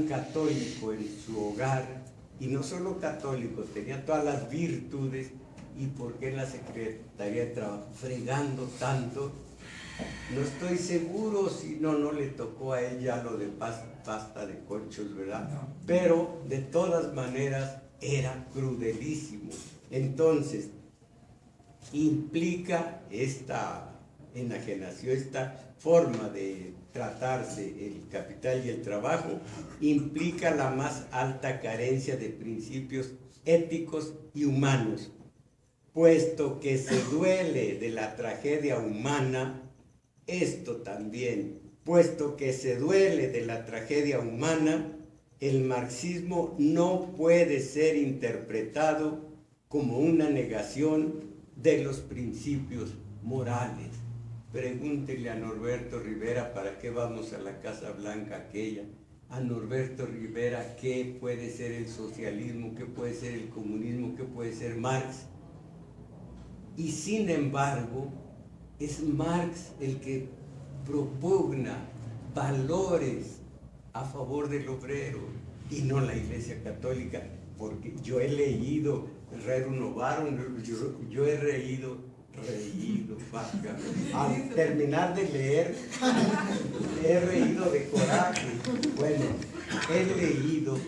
católico en su hogar? Y no solo católico, tenía todas las virtudes. ¿Y por qué en la Secretaría de Trabajo fregando tanto? No estoy seguro si no le tocó a ella lo de pasta de conchos, ¿verdad? No. Pero de todas maneras era crudelísimo. Entonces, implica esta enajenación, esta forma de tratarse el capital y el trabajo, implica la más alta carencia de principios éticos y humanos. Puesto que se duele de la tragedia humana, esto también, puesto que se duele de la tragedia humana, el marxismo no puede ser interpretado como una negación de los principios morales. Pregúntele a Norberto Rivera para qué vamos a la Casa Blanca aquella. A Norberto Rivera qué puede ser el socialismo, qué puede ser el comunismo, qué puede ser Marx. Y sin embargo, es Marx el que propugna valores a favor del obrero y no la Iglesia Católica, porque yo he leído Rerum Novarum, yo he reído, al terminar de leer, he reído de coraje. Bueno, he leído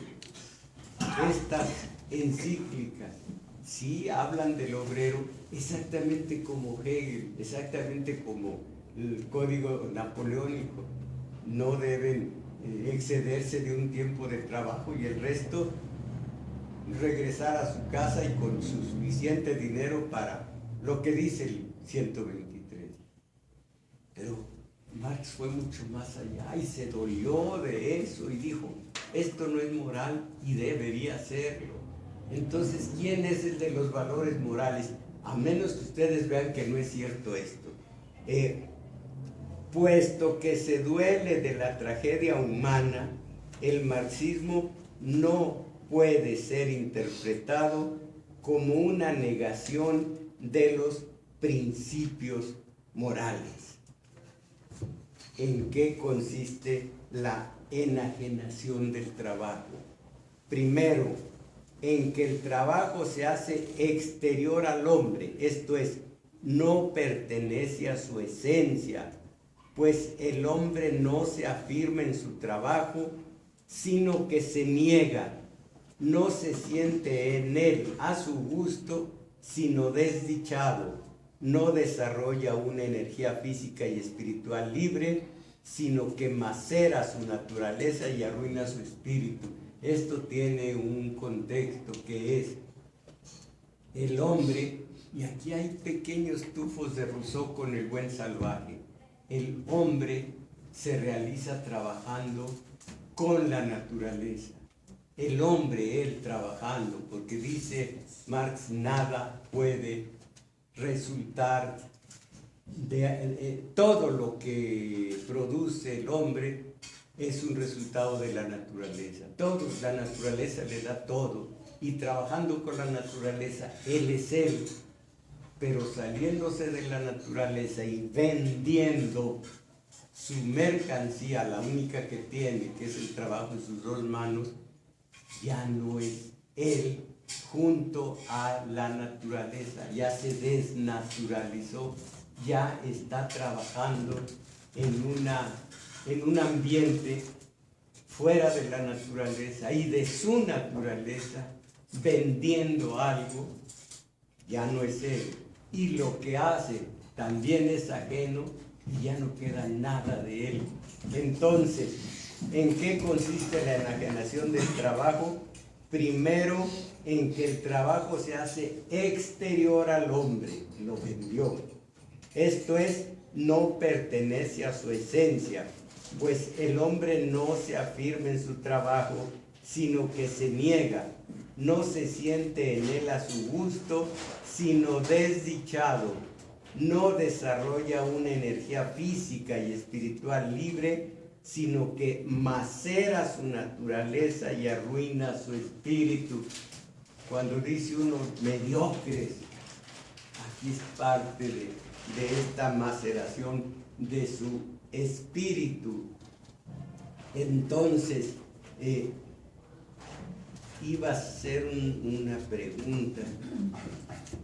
estas encíclicas. Sí, hablan del obrero exactamente como Hegel, exactamente como el código napoleónico. No deben excederse de un tiempo de trabajo y el resto regresar a su casa y con suficiente dinero para lo que dice el 123. Pero Marx fue mucho más allá y se dolió de eso y dijo, esto no es moral y debería serlo. Entonces, ¿quién es el de los valores morales? A menos que ustedes vean que no es cierto esto. Puesto que se duele de la tragedia humana, el marxismo no puede ser interpretado como una negación de los principios morales. ¿En qué consiste la enajenación del trabajo? Primero, en que el trabajo se hace exterior al hombre, esto es, no pertenece a su esencia, pues el hombre no se afirma en su trabajo, sino que se niega, no se siente en él a su gusto, sino desdichado, no desarrolla una energía física y espiritual libre, sino que macera su naturaleza y arruina su espíritu. Esto tiene un contexto que es el hombre, y aquí hay pequeños tufos de Rousseau con el buen salvaje. El hombre se realiza trabajando con la naturaleza. El hombre, él trabajando, porque dice Marx, nada puede resultar de todo lo que produce el hombre es un resultado de la naturaleza. Todo, la naturaleza le da todo, y trabajando con la naturaleza, él es él, pero saliéndose de la naturaleza y vendiendo su mercancía, la única que tiene, que es el trabajo en sus dos manos, ya no es él junto a la naturaleza, ya se desnaturalizó, ya está trabajando en un ambiente fuera de la naturaleza y de su naturaleza, vendiendo algo, ya no es él. Y lo que hace también es ajeno y ya no queda nada de él. Entonces, ¿en qué consiste la enajenación del trabajo? Primero, en que el trabajo se hace exterior al hombre, lo vendió. Esto es, no pertenece a su esencia, pues el hombre no se afirma en su trabajo, sino que se niega, no se siente en él a su gusto, sino desdichado, no desarrolla una energía física y espiritual libre, sino que macera su naturaleza y arruina su espíritu. Cuando dice uno mediocres, aquí es parte de esta maceración de su espíritu. Entonces, iba a hacer una pregunta.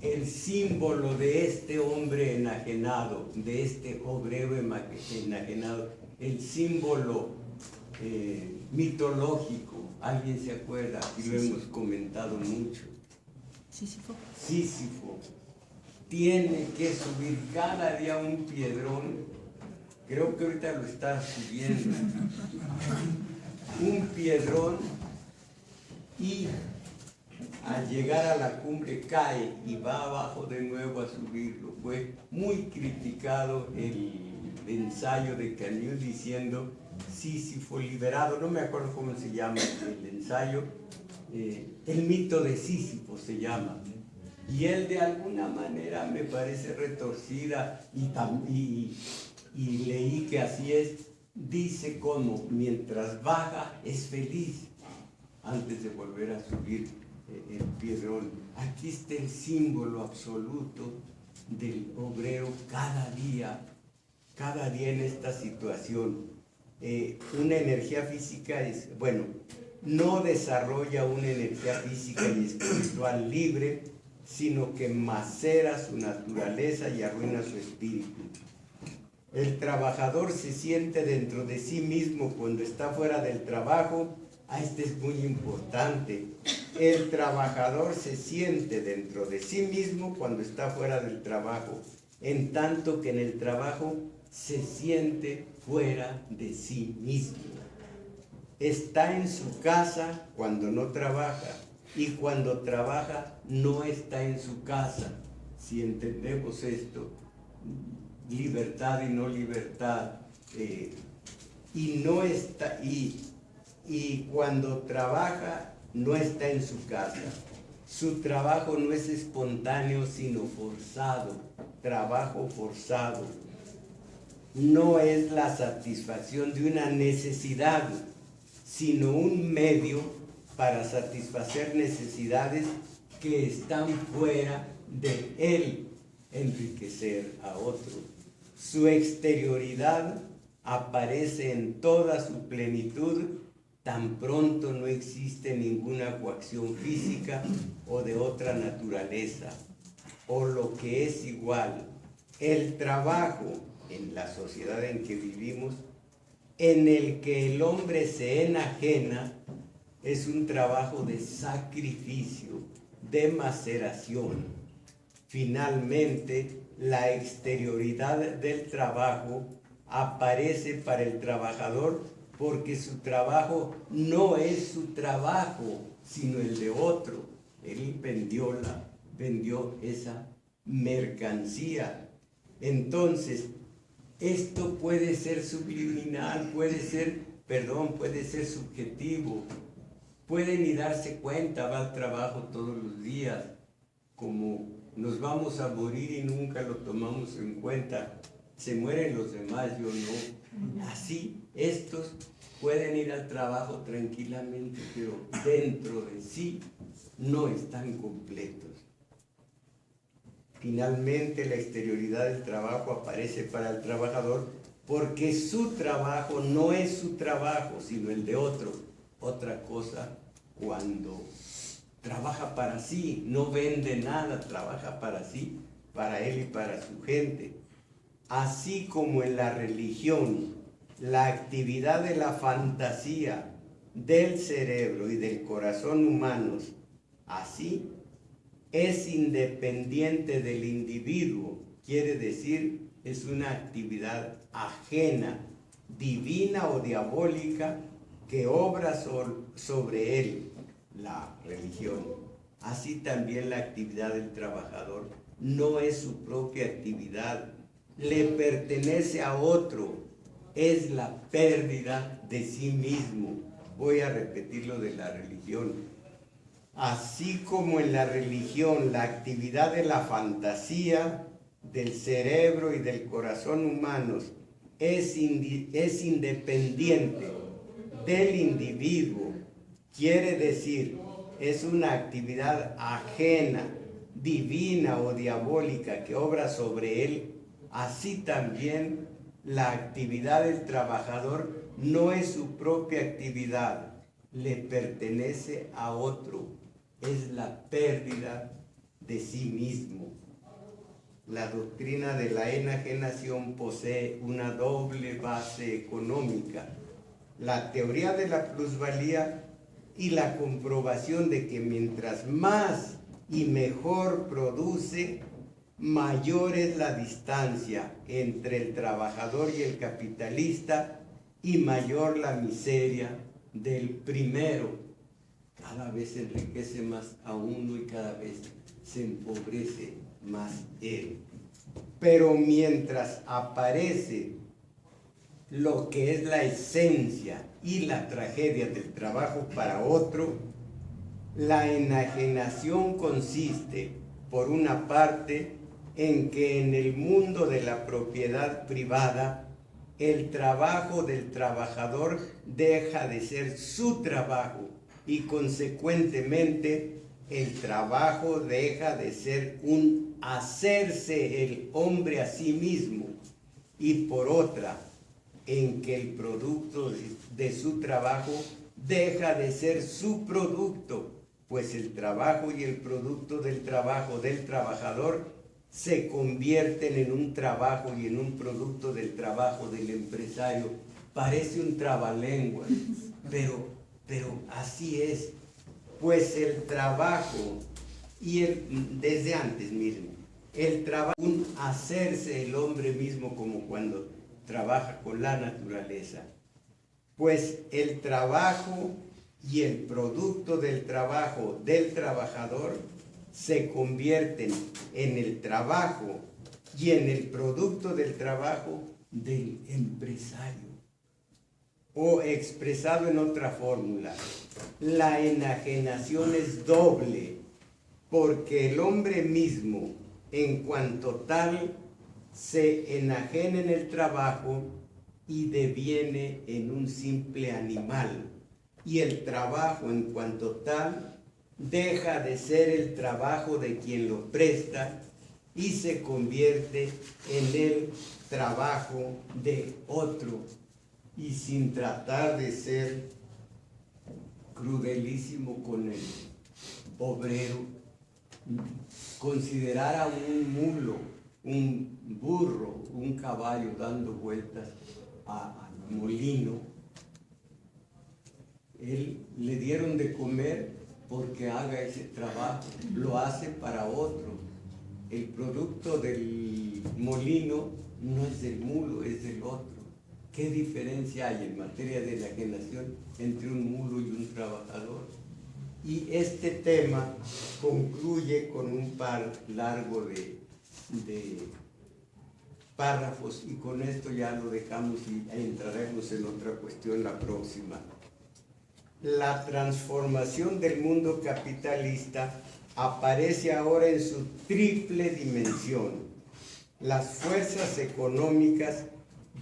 El símbolo de este hombre enajenado, de este obrero enajenado, el símbolo mitológico, ¿alguien se acuerda? Aquí lo hemos comentado mucho. Sísifo. Sísifo tiene que subir cada día un piedrón, creo que ahorita lo está subiendo, un piedrón, y al llegar a la cumbre cae y va abajo de nuevo a subirlo. Fue muy criticado el ensayo de Camus diciendo Sísifo liberado, no me acuerdo cómo se llama el ensayo, el mito de Sísifo se llama, y él de alguna manera me parece retorcida, y leí que así es, dice como mientras baja es feliz antes de volver a subir el piedrón. Aquí está el símbolo absoluto del obrero cada día en esta situación. Una energía física no desarrolla una energía física y espiritual libre, sino que macera su naturaleza y arruina su espíritu. El trabajador se siente dentro de sí mismo cuando está fuera del trabajo. Este es muy importante. El trabajador se siente dentro de sí mismo cuando está fuera del trabajo, en tanto que en el trabajo se siente fuera de sí mismo. Está en su casa cuando no trabaja, y cuando trabaja no está en su casa. Si entendemos esto, libertad y no libertad, y y cuando trabaja no está en su casa. Su trabajo no es espontáneo, sino forzado, trabajo forzado. No es la satisfacción de una necesidad, sino un medio para satisfacer necesidades que están fuera de él, enriquecer a otro. Su exterioridad aparece en toda su plenitud, tan pronto no existe ninguna coacción física o de otra naturaleza, o lo que es igual, el trabajo en la sociedad en que vivimos, en el que el hombre se enajena, es un trabajo de sacrificio, de maceración. Finalmente, la exterioridad del trabajo aparece para el trabajador porque su trabajo no es su trabajo, sino el de otro. Él vendió esa mercancía. Entonces, esto puede ser subliminal, puede ser subjetivo. Pueden ni darse cuenta, va al trabajo todos los días, como nos vamos a morir y nunca lo tomamos en cuenta. Se mueren los demás, yo no. Así, estos pueden ir al trabajo tranquilamente, pero dentro de sí no están completos. Finalmente, la exterioridad del trabajo aparece para el trabajador porque su trabajo no es su trabajo, sino el de otro. Otra cosa, cuando trabaja para sí, no vende nada, trabaja para sí, para él y para su gente. Así como en la religión, la actividad de la fantasía, del cerebro y del corazón humanos, así es independiente del individuo, quiere decir, es una actividad ajena, divina o diabólica, que obra sobre él, la religión. Así también la actividad del trabajador no es su propia actividad, le pertenece a otro, es la pérdida de sí mismo. Voy a repetir lo de la religión. Así como en la religión la actividad de la fantasía, del cerebro y del corazón humanos es independiente del individuo, quiere decir, es una actividad ajena, divina o diabólica que obra sobre él, así también la actividad del trabajador no es su propia actividad, le pertenece a otro, es la pérdida de sí mismo. La doctrina de la enajenación posee una doble base económica: la teoría de la plusvalía y la comprobación de que mientras más y mejor produce, mayor es la distancia entre el trabajador y el capitalista y mayor la miseria del primero. Cada vez se enriquece más a uno y cada vez se empobrece más él. Pero mientras aparece lo que es la esencia y la tragedia del trabajo para otro, la enajenación consiste, por una parte, en que en el mundo de la propiedad privada, el trabajo del trabajador deja de ser su trabajo y consecuentemente el trabajo deja de ser un hacerse el hombre a sí mismo, y por otra, en que el producto de su trabajo deja de ser su producto, pues el trabajo y el producto del trabajo del trabajador se convierten en un trabajo y en un producto del trabajo del empresario. Parece un trabalenguas, pero así es, pues el trabajo desde antes, miren, el trabajo, un hacerse el hombre mismo, como cuando trabaja con la naturaleza, pues el trabajo y el producto del trabajo del trabajador se convierten en el trabajo y en el producto del trabajo del empresario. O expresado en otra fórmula, la enajenación es doble, porque el hombre mismo, en cuanto tal, se enajena en el trabajo y deviene en un simple animal. Y el trabajo, en cuanto tal, deja de ser el trabajo de quien lo presta y se convierte en el trabajo de otro. Y sin tratar de ser crudelísimo con el obrero, considerar a un mulo, un burro, un caballo dando vueltas al molino, él le dieron de comer porque haga ese trabajo, lo hace para otro. El producto del molino no es del mulo, es del otro. ¿Qué diferencia hay en materia de enajenación entre un mulo y un trabajador? Y este tema concluye con un par largo de párrafos, y con esto ya lo dejamos y entraremos en otra cuestión la próxima. La transformación del mundo capitalista aparece ahora en su triple dimensión. Las fuerzas económicas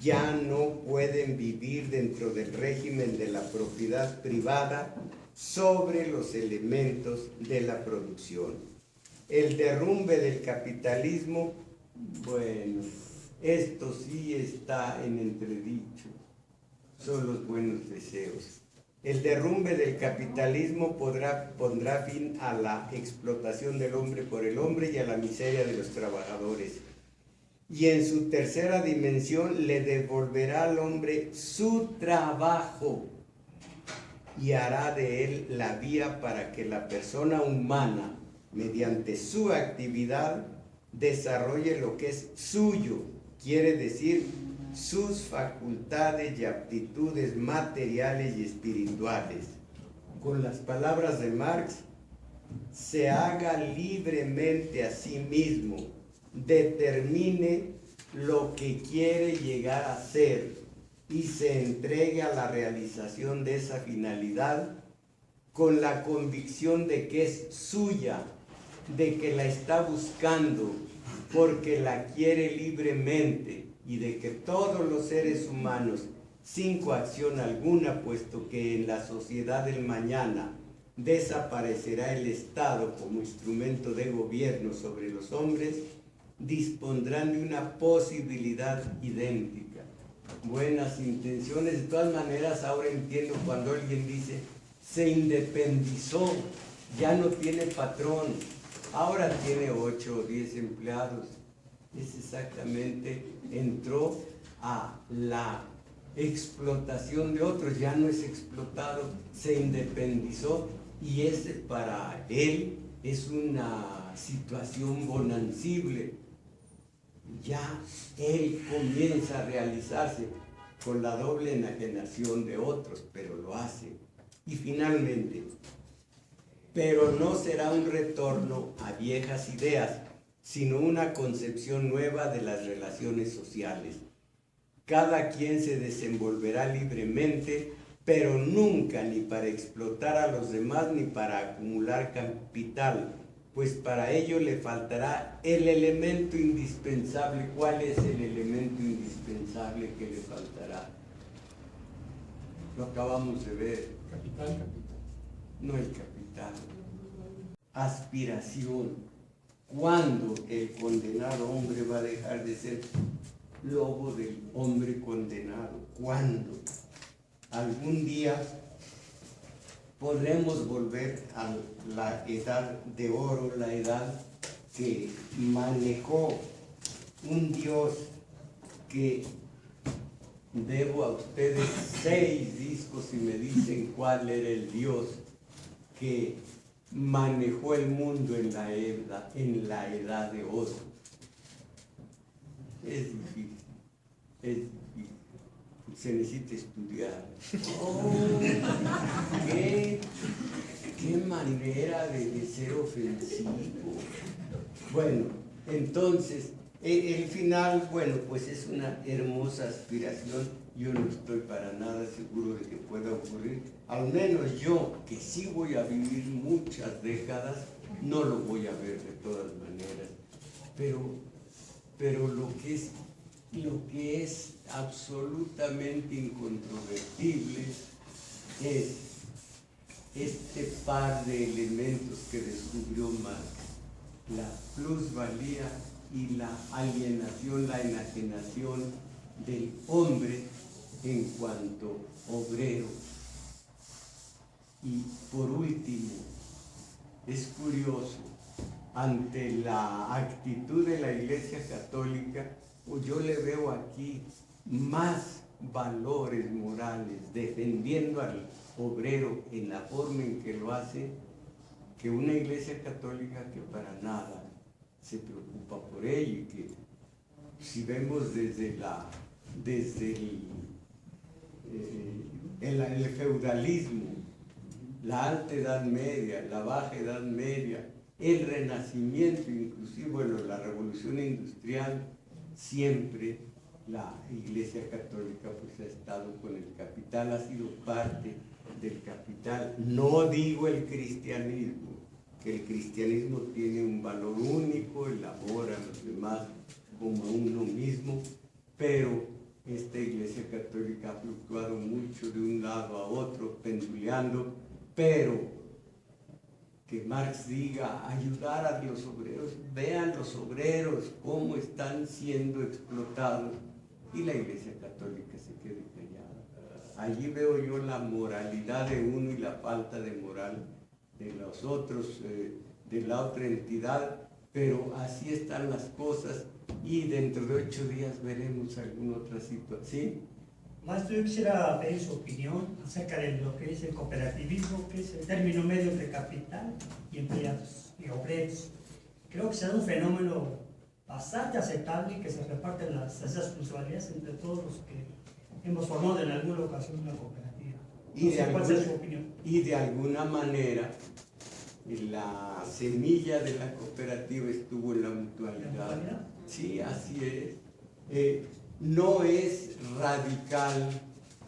ya no pueden vivir dentro del régimen de la propiedad privada sobre los elementos de la producción. El derrumbe del capitalismo, bueno, esto sí está en entredicho, son los buenos deseos. El derrumbe del capitalismo pondrá fin a la explotación del hombre por el hombre y a la miseria de los trabajadores. Y en su tercera dimensión le devolverá al hombre su trabajo y hará de él la vía para que la persona humana, mediante su actividad, desarrolle lo que es suyo, quiere decir sus facultades y aptitudes materiales y espirituales. Con las palabras de Marx, se haga libremente a sí mismo, determine lo que quiere llegar a ser y se entregue a la realización de esa finalidad con la convicción de que es suya, de que la está buscando porque la quiere libremente, y de que todos los seres humanos, sin coacción alguna, puesto que en la sociedad del mañana desaparecerá el Estado como instrumento de gobierno sobre los hombres, dispondrán de una posibilidad idéntica. Buenas intenciones, de todas maneras ahora entiendo cuando alguien dice, se independizó, ya no tiene patrón, ahora tiene 8 o 10 empleados. Es exactamente, entró a la explotación de otros, ya no es explotado, se independizó, y ese para él es una situación bonancible. Ya él comienza a realizarse con la doble enajenación de otros, pero lo hace. Y finalmente, pero no será un retorno a viejas ideas, sino una concepción nueva de las relaciones sociales. Cada quien se desenvolverá libremente, pero nunca ni para explotar a los demás ni para acumular capital, pues para ello le faltará el elemento indispensable. ¿Cuál es el elemento indispensable que le faltará? Lo acabamos de ver. Capital. No el capital. Aspiración. ¿Cuándo el condenado hombre va a dejar de ser lobo del hombre condenado? ¿Cuándo? Algún día podremos volver a la edad de oro, la edad que manejó un Dios que debo a ustedes 6 discos y me dicen cuál era el Dios que manejó el mundo en la edad de oro. Es difícil, se necesita estudiar. Oh, qué manera de ser ofensivo. Bueno, entonces, el final, bueno, pues es una hermosa aspiración, yo no estoy para nada seguro de que pueda ocurrir. Al menos yo, que sí voy a vivir muchas décadas, no lo voy a ver de todas maneras. Pero lo que es absolutamente incontrovertible es este par de elementos que descubrió Marx: la plusvalía y la alienación, la enajenación del hombre en cuanto obrero. Y por último, es curioso, ante la actitud de la Iglesia Católica, yo le veo aquí más valores morales defendiendo al obrero en la forma en que lo hace, que una Iglesia Católica que para nada se preocupa por ello, y que si vemos desde el feudalismo, la alta edad media, la baja edad media, el renacimiento, inclusive bueno, la revolución industrial, siempre la Iglesia Católica pues ha estado con el capital, ha sido parte del capital. No digo el cristianismo, que el cristianismo tiene un valor único, el amor a los demás como a uno mismo, pero esta Iglesia Católica ha fluctuado mucho de un lado a otro, penduleando, pero que Marx diga ayudar a los obreros, vean los obreros cómo están siendo explotados, y la Iglesia Católica se quede callada. Allí veo yo la moralidad de uno y la falta de moral de los otros, de la otra entidad, pero así están las cosas, y dentro de 8 días veremos alguna otra situación. Maestro, yo quisiera pedir su opinión acerca de lo que es el cooperativismo, que es el término medio entre capital y empleados y obreros. Creo que será un fenómeno bastante aceptable, que se reparten esas plusvalías entre todos los que hemos formado en alguna ocasión una cooperativa. ¿Cuál es su opinión? Y de alguna manera la semilla de la cooperativa estuvo en la mutualidad. ¿La mutualidad? Sí, así es. No es radical,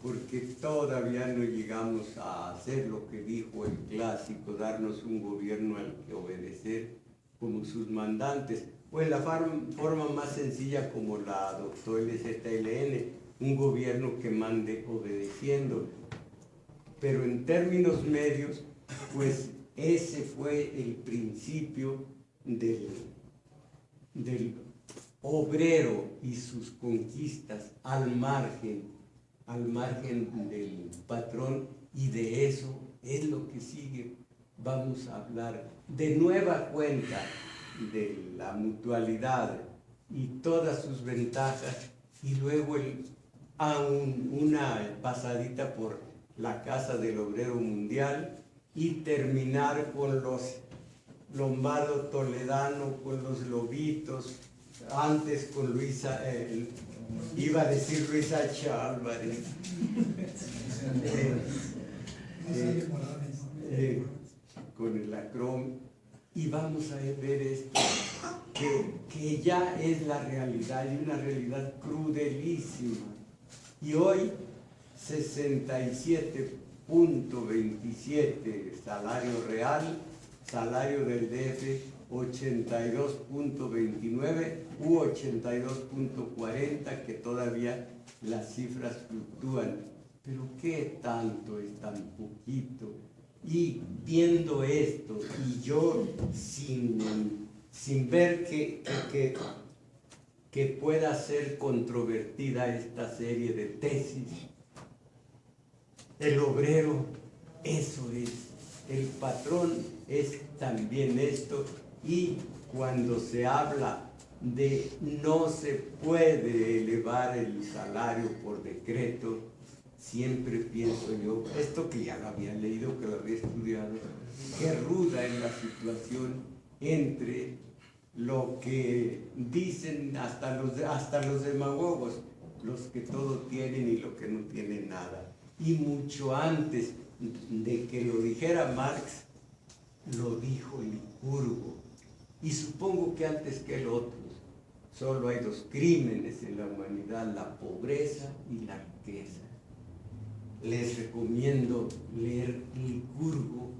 porque todavía no llegamos a hacer lo que dijo el clásico, darnos un gobierno al que obedecer como sus mandantes, o en la forma más sencilla como la adoptó el ZLN, un gobierno que mande obedeciendo. Pero en términos medios, pues ese fue el principio del obrero y sus conquistas al margen del patrón, y de eso es lo que sigue. Vamos a hablar de nueva cuenta de la mutualidad y todas sus ventajas, y luego una pasadita por la Casa del Obrero Mundial, y terminar con los Lombardo Toledano, con los Lobitos, antes con Luisa, iba a decir Luisa H. Álvarez, con el Acrom, y vamos a ver esto, que ya es la realidad, y una realidad crudelísima. Y hoy 67.27 salario real, salario del DF 82.29 u 82.40, que todavía las cifras fluctúan. Pero ¿qué tanto es tan poquito? Y viendo esto, y yo sin ver que pueda ser controvertida esta serie de tesis, el obrero, eso es, el patrón es también esto. Y cuando se habla de no se puede elevar el salario por decreto, siempre pienso yo, esto que ya lo había leído, que lo había estudiado, qué ruda es la situación entre lo que dicen hasta los demagogos, los que todo tienen y los que no tienen nada. Y mucho antes de que lo dijera Marx, lo dijo Licurgo, y supongo que antes que el otro, solo hay dos crímenes en la humanidad, la pobreza y la riqueza. Les recomiendo leer Licurgo,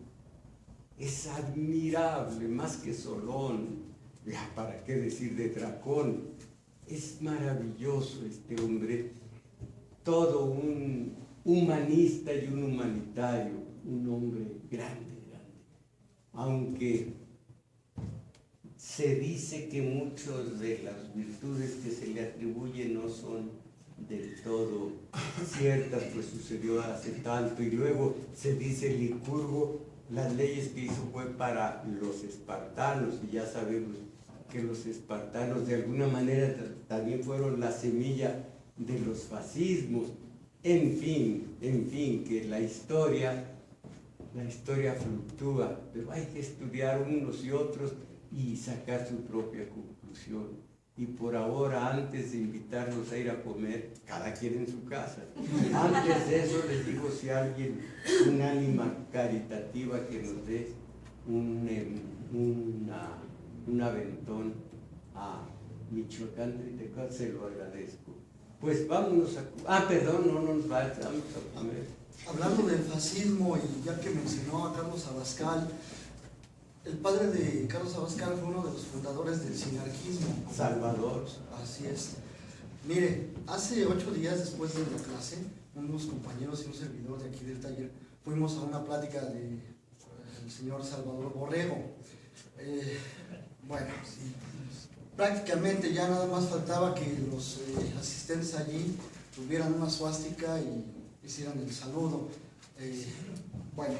es admirable, más que Solón, ya para qué decir de Dracón, es maravilloso este hombre, todo un humanista y un humanitario, un hombre grande, aunque se dice que muchas de las virtudes que se le atribuyen no son del todo ciertas, pues sucedió hace tanto, y luego se dice Licurgo, las leyes que hizo fue para los espartanos, y ya sabemos que los espartanos de alguna manera también fueron la semilla de los fascismos. En fin, que la historia fluctúa, pero hay que estudiar unos y otros y sacar su propia conclusión. Y por ahora, antes de invitarlos a ir a comer, cada quien en su casa, antes de eso les digo, si alguien, un ánima caritativa que nos dé un aventón a Michoacán, Tritecán, se lo agradezco. Pues vámonos a... perdón, no nos vamos a comer. Hablando del fascismo, y ya que mencionó a Carlos Abascal, el padre de Carlos Abascal fue uno de los fundadores del sinarquismo. Salvador. Así es. Mire, hace 8 días después de la clase, unos compañeros y un servidor de aquí del taller fuimos a una plática del señor Salvador Borrego. Bueno, sí, prácticamente ya nada más faltaba que los asistentes allí tuvieran una suástica y hicieran el saludo. Bueno,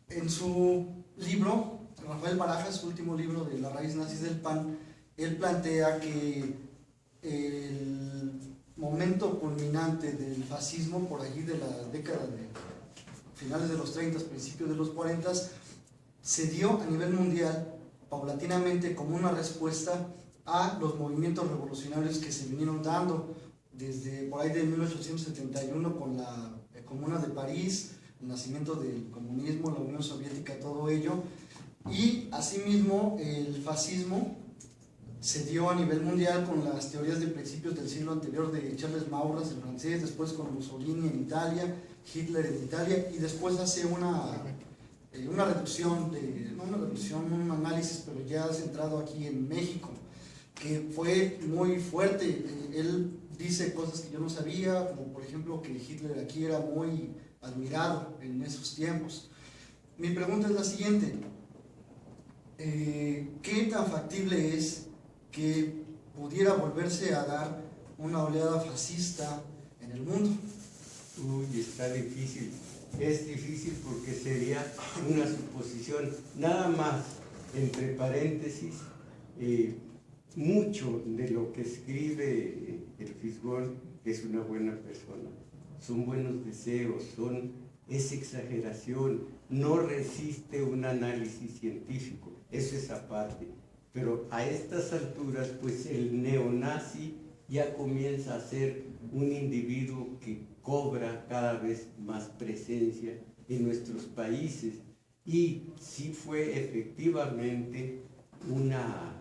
en su libro, Rafael Barajas, su último libro de La raíz nazi del PAN, él plantea que el momento culminante del fascismo, por allí de la década de finales de los 30, principios de los 40, se dio a nivel mundial paulatinamente como una respuesta a los movimientos revolucionarios que se vinieron dando desde por ahí de 1871 con la Comuna de París, el nacimiento del comunismo, la Unión Soviética, todo ello, y asimismo el fascismo se dio a nivel mundial con las teorías de principios del siglo anterior de Charles Maurras, el francés, después con Mussolini en Italia, Hitler en Italia, y después hace una reducción, no una reducción, un análisis, pero ya centrado aquí en México, que fue muy fuerte. Él dice cosas que yo no sabía, como por ejemplo que Hitler aquí era muy admirado en esos tiempos. Mi pregunta es la siguiente: ¿qué tan factible es que pudiera volverse a dar una oleada fascista en el mundo? Uy, está difícil. Es difícil porque sería una suposición. Nada más, entre paréntesis, mucho de lo que escribe el Fisgón, que es una buena persona, son buenos deseos, es exageración, no resiste un análisis científico, eso es aparte. Pero a estas alturas, pues el neonazi ya comienza a ser un individuo que cobra cada vez más presencia en nuestros países, y sí fue efectivamente una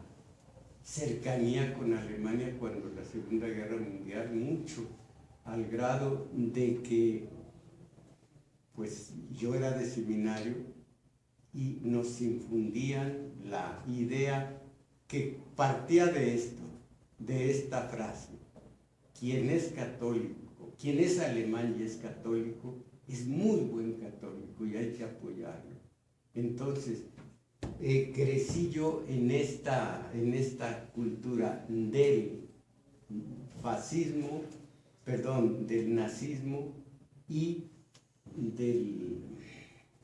cercanía con Alemania cuando la Segunda Guerra Mundial, mucho, al grado de que pues yo era de seminario y nos infundían la idea que partía de esto, de esta frase: quien es católico, quien es alemán y es católico, es muy buen católico y hay que apoyarlo. Entonces, crecí yo en esta cultura del fascismo, del nazismo y del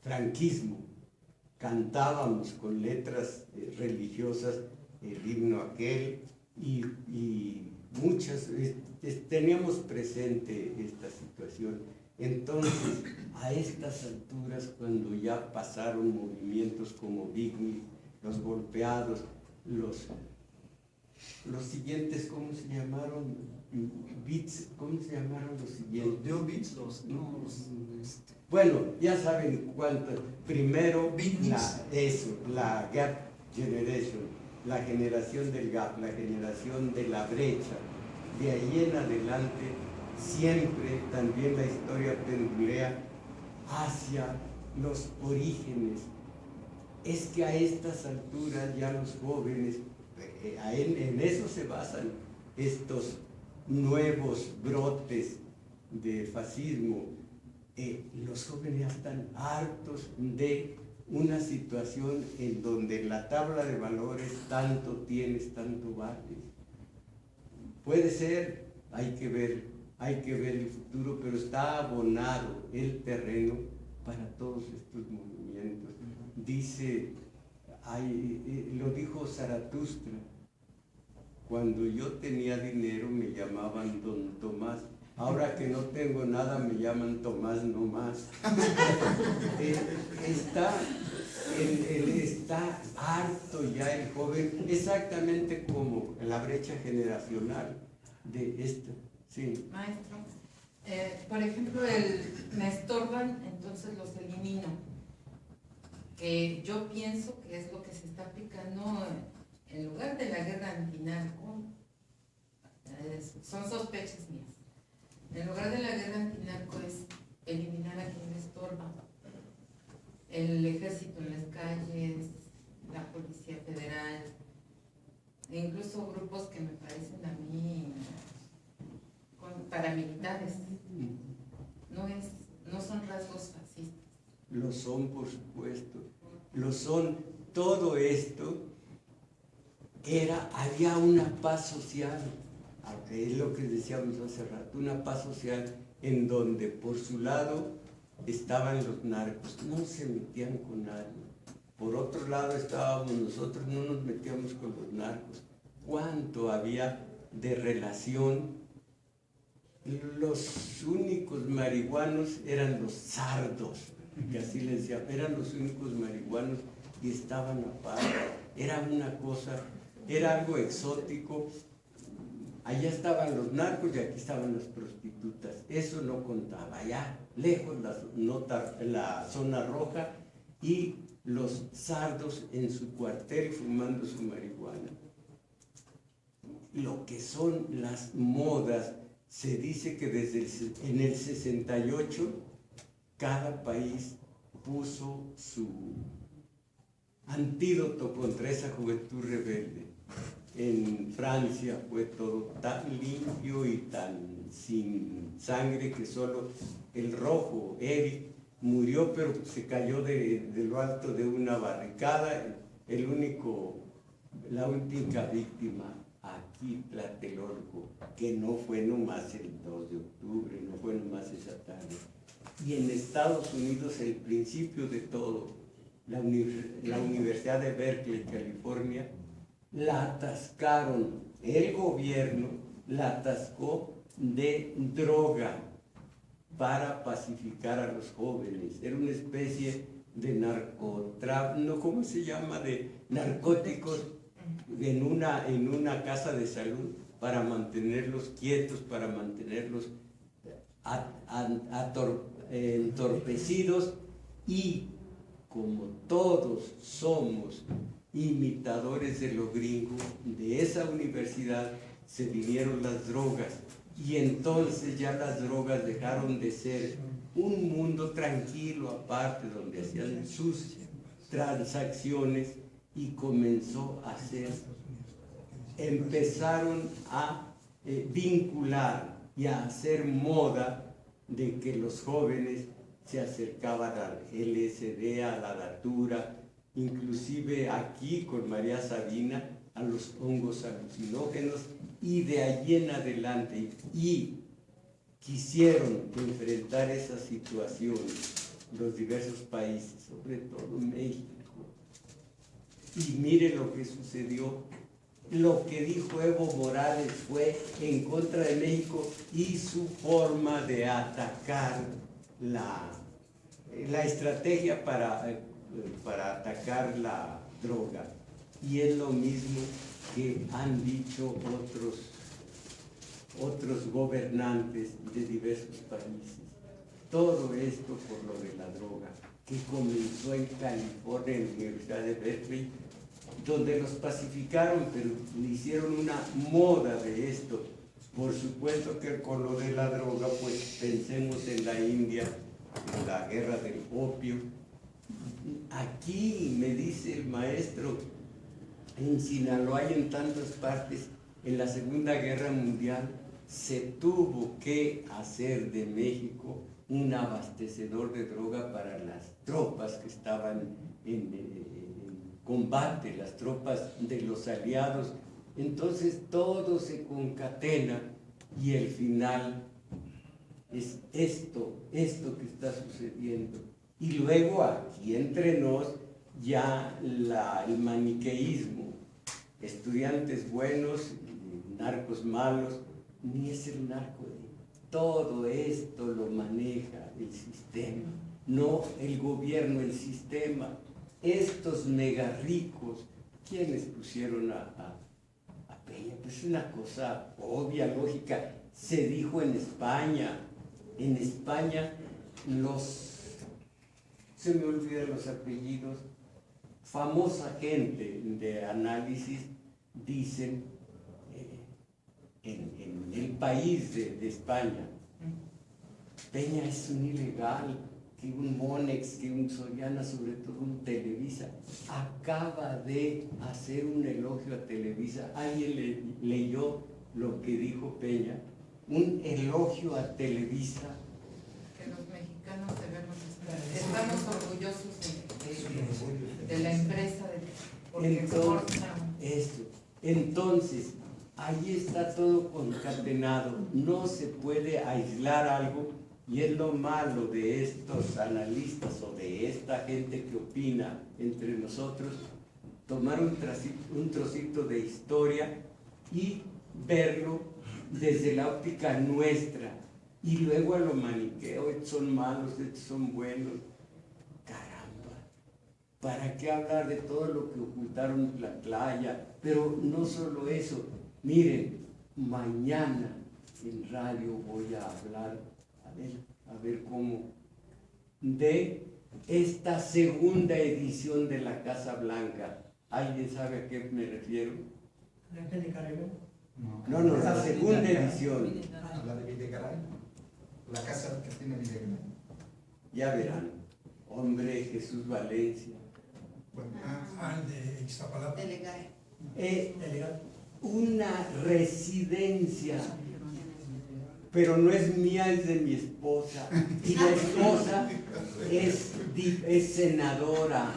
franquismo. Cantábamos con letras religiosas el himno aquel y muchas, teníamos presente esta situación. Entonces, a estas alturas, cuando ya pasaron movimientos como Vigny, los golpeados, los siguientes, ¿cómo se llamaron? Beats, ¿cómo se llamaron los siguientes? ¿Dio Beats? Bueno, ya saben cuántos. Primero, Beatniks. la Gap Generation, la generación del gap, la generación de la brecha. De ahí en adelante, siempre también la historia pendulea hacia los orígenes. Es que a estas alturas ya los jóvenes, en eso se basan estos nuevos brotes de fascismo. Los jóvenes ya están hartos de una situación en donde la tabla de valores tanto tienes, tanto vales. Puede ser, hay que ver el futuro, pero está abonado el terreno para todos estos movimientos. Dice, lo dijo Zaratustra, cuando yo tenía dinero me llamaban Don Tomás, ahora que no tengo nada me llaman Tomás no más. Está harto ya el joven, exactamente como la brecha generacional de esto. Sí. Maestro, por ejemplo, me estorban, entonces los elimino. Que yo pienso que es lo que se está aplicando en lugar de la guerra antinarco. Son sospechas mías. En lugar de la guerra antinarco es eliminar a quien le estorba. El ejército en las calles, la policía federal, e incluso grupos que me parecen a mí paramilitares. No son rasgos fascistas. Lo son, por supuesto. Lo son. Todo esto había una paz social, es lo que decíamos hace rato, una paz social en donde por su lado estaban los narcos, no se metían con nadie. Por otro lado estábamos nosotros, no nos metíamos con los narcos. ¿Cuánto había de relación? Los únicos marihuanos eran los sardos, y así les decían, eran los únicos marihuanos y estaban aparte. Era una cosa, era algo exótico. Allá estaban los narcos y aquí estaban las prostitutas. Eso no contaba. Allá, lejos, la zona roja y los sardos en su cuartel fumando su marihuana. Lo que son las modas, se dice que en el 68 cada país puso su antídoto contra esa juventud rebelde. En Francia fue todo tan limpio y tan sin sangre que solo el rojo, Eric, murió, pero se cayó de lo alto de una barricada. La única víctima aquí, Tlatelolco, que no fue nomás el 2 de octubre, no fue nomás esa tarde. Y en Estados Unidos, el principio de todo, la Universidad de Berkeley, California, la atascaron, el gobierno la atascó de droga para pacificar a los jóvenes. Era una especie de narcotráfico, ¿cómo se llama? De narcóticos en una casa de salud para mantenerlos quietos, para mantenerlos entorpecidos. Y como todos somos imitadores de lo gringo, de esa universidad se vinieron las drogas, y entonces ya las drogas dejaron de ser un mundo tranquilo aparte donde hacían sus transacciones y empezaron a vincular y a hacer moda de que los jóvenes se acercaban al LSD, a la datura, inclusive aquí con María Sabina, a los hongos alucinógenos, y de allí en adelante. Y quisieron enfrentar esa situación los diversos países, sobre todo México. Y mire lo que sucedió. Lo que dijo Evo Morales fue en contra de México y su forma de atacar la estrategia para atacar la droga. Y es lo mismo que han dicho otros gobernantes de diversos países. Todo esto por lo de la droga, que comenzó en California, en la Universidad de Berkeley, donde los pacificaron, pero le hicieron una moda de esto. Por supuesto que con lo de la droga, pues pensemos en la India, en la guerra del opio. Aquí me dice el maestro, en Sinaloa y en tantas partes, en la Segunda Guerra Mundial, se tuvo que hacer de México un abastecedor de droga para las tropas que estaban en combate, las tropas de los aliados. Entonces todo se concatena y el final es esto que está sucediendo. Y luego aquí entre nos ya el maniqueísmo, estudiantes buenos, narcos malos, ni es el narco. Todo esto lo maneja el sistema, no el gobierno, el sistema. Estos mega ricos, ¿quiénes pusieron a Peña? Pues es una cosa obvia, lógica. Se dijo en España se me olvidan los apellidos, famosa gente de análisis dicen en el país de España, Peña es un ilegal, que un Monex, que un Soriana, sobre todo un Televisa, acaba de hacer un elogio a Televisa. ¿Alguien leyó lo que dijo Peña? Un elogio a Televisa. Que los mexicanos estamos orgullosos de la empresa, porque exportan. Entonces, ahí está todo concatenado. No se puede aislar algo. Y es lo malo de estos analistas o de esta gente que opina entre nosotros, tomar un trocito de historia y verlo desde la óptica nuestra, y luego a lo maniqueo, estos son malos, estos son buenos. Caramba, ¿para qué hablar de todo lo que ocultaron en la playa? Pero no solo eso, miren, mañana en radio voy a hablar a ver cómo, de esta segunda edición de la Casa Blanca. ¿Alguien sabe a qué me refiero? No, la segunda edición. La de Videgaray, la casa que tiene Videgaray. Ya verán, hombre, Jesús Valencia. Bueno, de Ixtapalapa. Una residencia, pero no es mía, es de mi esposa. Y la esposa es senadora.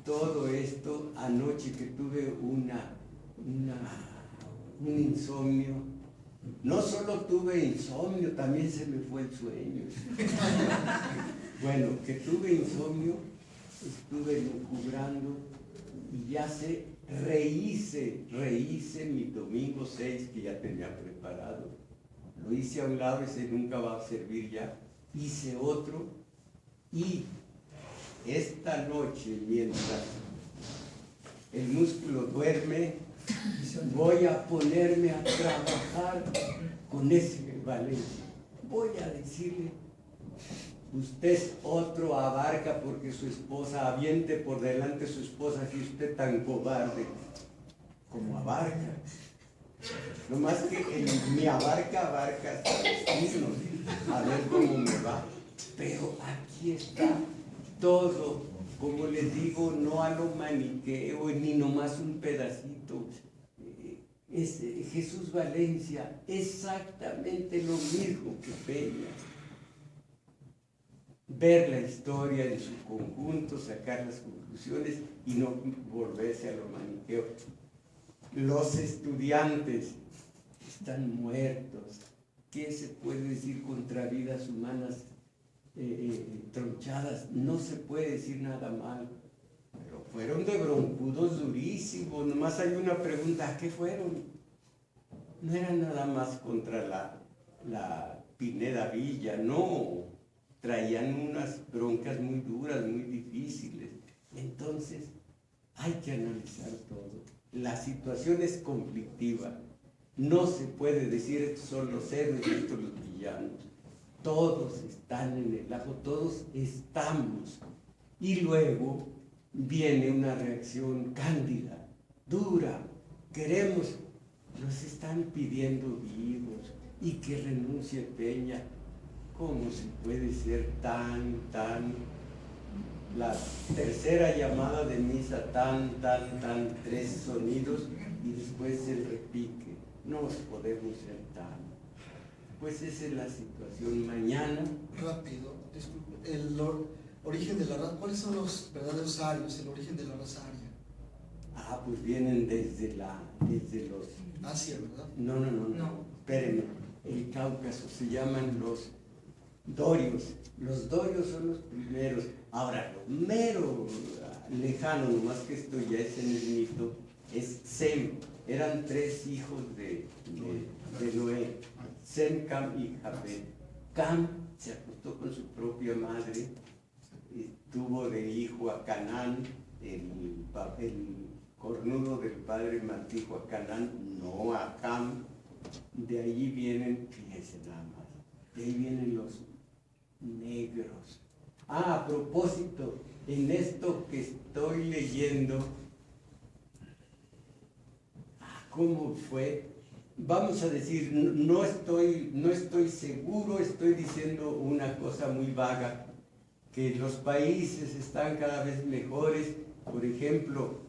Todo esto anoche que tuve un insomnio. No solo tuve insomnio, también se me fue el sueño. Bueno, que tuve insomnio, estuve lucubrando y ya rehice mi domingo 6 que ya tenía preparado. Lo hice a un lado, ese nunca va a servir ya. Hice otro y esta noche, mientras el músculo duerme, voy a ponerme a trabajar con ese Valencia. Voy a decirle, usted es otro Abarca porque su esposa, aviente por delante su esposa, si usted tan cobarde como Abarca. No más que mi abarca hasta los signos, a ver cómo me va. Pero aquí está todo, como les digo, no a lo maniqueo, ni nomás un pedacito. Jesús Valencia, exactamente lo mismo que Peña. Ver la historia en su conjunto, sacar las conclusiones y no volverse a lo maniqueo. Los estudiantes están muertos. ¿Qué se puede decir contra vidas humanas tronchadas? No se puede decir nada mal. Pero fueron de broncudos durísimos. Nomás hay una pregunta, ¿a qué fueron? No era nada más contra la Pineda Villa, no. Traían unas broncas muy duras, muy difíciles. Entonces, hay que analizar todo. La situación es conflictiva. No se puede decir estos son los héroes y estos los villanos. Todos están en el ajo, todos estamos. Y luego viene una reacción cándida, dura. Queremos, nos están pidiendo vivos y que renuncie Peña. ¿Cómo se puede ser tan, la tercera llamada de misa, tan, tres sonidos y después el repique? No podemos ser tan. Pues esa es la situación. Mañana. Rápido, disculpe. Origen de la raza, ¿cuáles son los verdaderos arios, el origen de la raza aria? Pues vienen desde los... Asia, ¿verdad? No. Espérenme. El Cáucaso se llaman los dorios. Los dorios son los primeros. Ahora, lo mero lejano, nomás que esto ya es en el mito, es Sem. Eran 3 hijos de Noé. Sem, Cam y Jafet. Cam se acostó con su propia madre, tuvo de hijo a Canaán, el cornudo del padre maldijo a Canaán, no a Cam. De ahí vienen, fíjense nada más, de ahí vienen los negros. A propósito, en esto que estoy leyendo, ¿cómo fue? Vamos a decir, no estoy seguro, estoy diciendo una cosa muy vaga, que los países están cada vez mejores. Por ejemplo,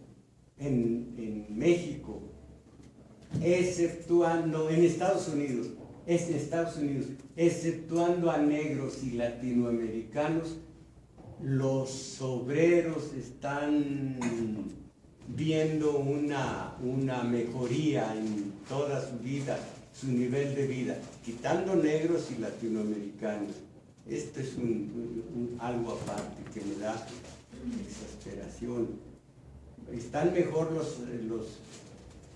en México, exceptuando, en Estados Unidos, exceptuando a negros y latinoamericanos, los obreros están viendo una mejoría en toda su vida, su nivel de vida, quitando negros y latinoamericanos. Esto es algo aparte que me da exasperación. Están mejor los...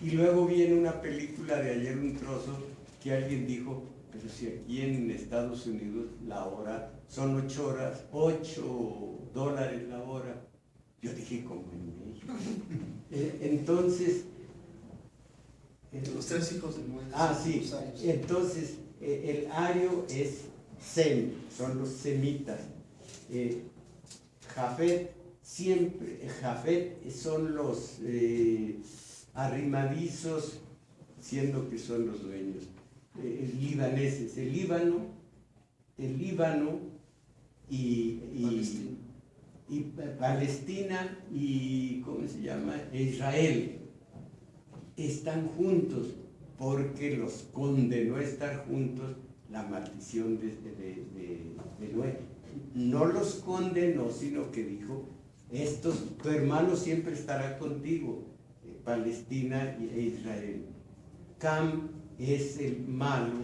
Y luego viene una película de ayer, un trozo, que alguien dijo, pero si aquí en Estados Unidos la hora son 8 horas, $8 la hora. Yo dije, como en México. Entonces... los 3 hijos de Noé. Sí. Entonces, el ario es Sem, son los semitas. Jafet son los arrimadizos, siendo que son los dueños. Libaneses, el Líbano y Palestina y ¿cómo se llama? Israel están juntos porque los condenó estar juntos la maldición de Noé. No los condenó, sino que dijo, tu hermano siempre estará contigo, Palestina e Israel. Cam es el malo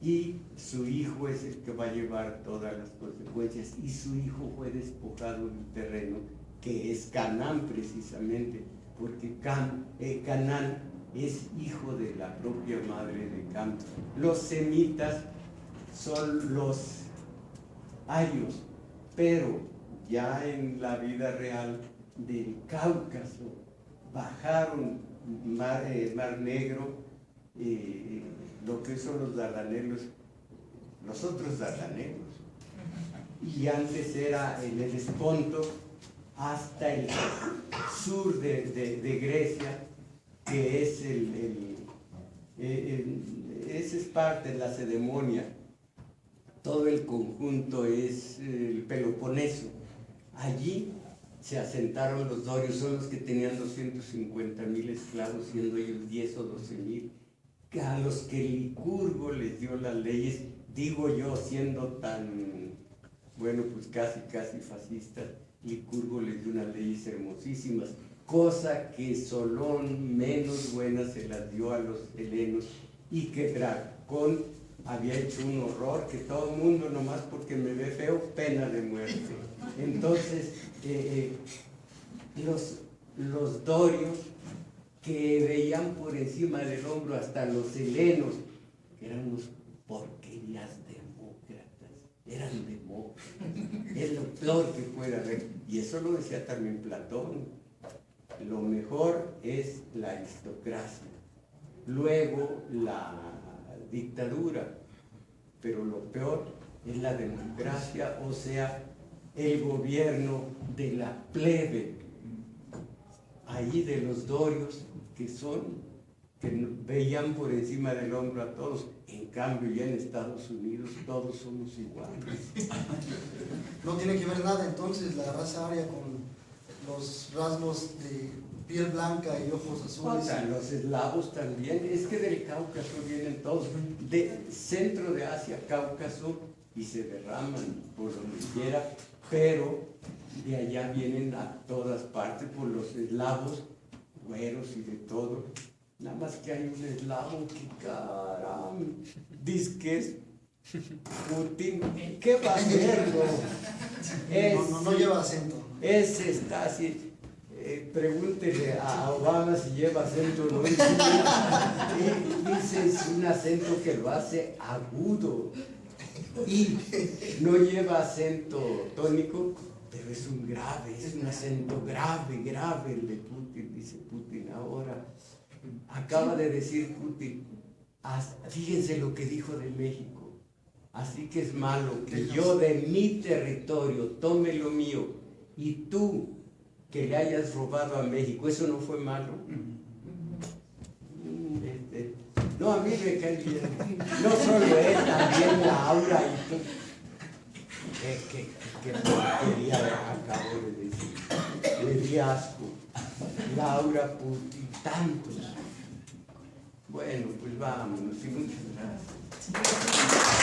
y su hijo es el que va a llevar todas las consecuencias, y su hijo fue despojado del terreno, que es Canaán precisamente, porque Canaán es hijo de la propia madre de Cam. Los semitas son los arios, pero ya en la vida real del Cáucaso bajaron Mar Negro, lo que son los dardanelos, los otros dardanelos, y antes era el Helesponto hasta el sur de Grecia, que es esa es parte de la Lacedemonia. Todo el conjunto es el Peloponeso. Allí se asentaron los dorios, son los que tenían 250,000 esclavos, siendo ellos 10 o 12,000, a los que Licurgo les dio las leyes, digo yo, siendo tan, bueno, pues casi fascistas. Licurgo les dio unas leyes hermosísimas, cosa que Solón, menos buenas, se las dio a los helenos, y que Dracón había hecho un horror, que todo el mundo, nomás porque me ve feo, pena de muerte. Entonces, los dorios, que veían por encima del hombro hasta los helenos, que eran unos porquerías demócratas, eran demócratas, es lo peor que puede haber, y eso lo decía también Platón. Lo mejor es la aristocracia, luego la dictadura, pero lo peor es la democracia, o sea, el gobierno de la plebe, allí de los dorios, que veían por encima del hombro a todos. En cambio, ya en Estados Unidos todos somos iguales. No tiene que ver nada entonces la raza aria con los rasgos de piel blanca y ojos azules. Otra, los eslavos también, es que del Cáucaso vienen todos, de centro de Asia, Cáucaso, y se derraman por donde quiera, pero de allá vienen a todas partes por los eslavos, güeros y de todo. Nada más que hay un eslavo que caramba, dice que es Putin. ¿Qué va a hacerlo? No lleva acento. Ese está así. Pregúntele a Obama si lleva acento o no. Y dice, es un acento que lo hace agudo. Y no lleva acento tónico, pero es un grave, es un acento grave el de Putin, dice Putin ahora. Acaba de decir Putin, fíjense lo que dijo de México, así que es malo que yo de mi territorio tome lo mío y tú que le hayas robado a México, ¿eso no fue malo? No, a mí me cae bien, no solo él, también Laura y tú. ¿Qué porquería acabo de decir? Le di asco. Laura, Putin, tantos. Bueno, pues vámonos y muchas gracias.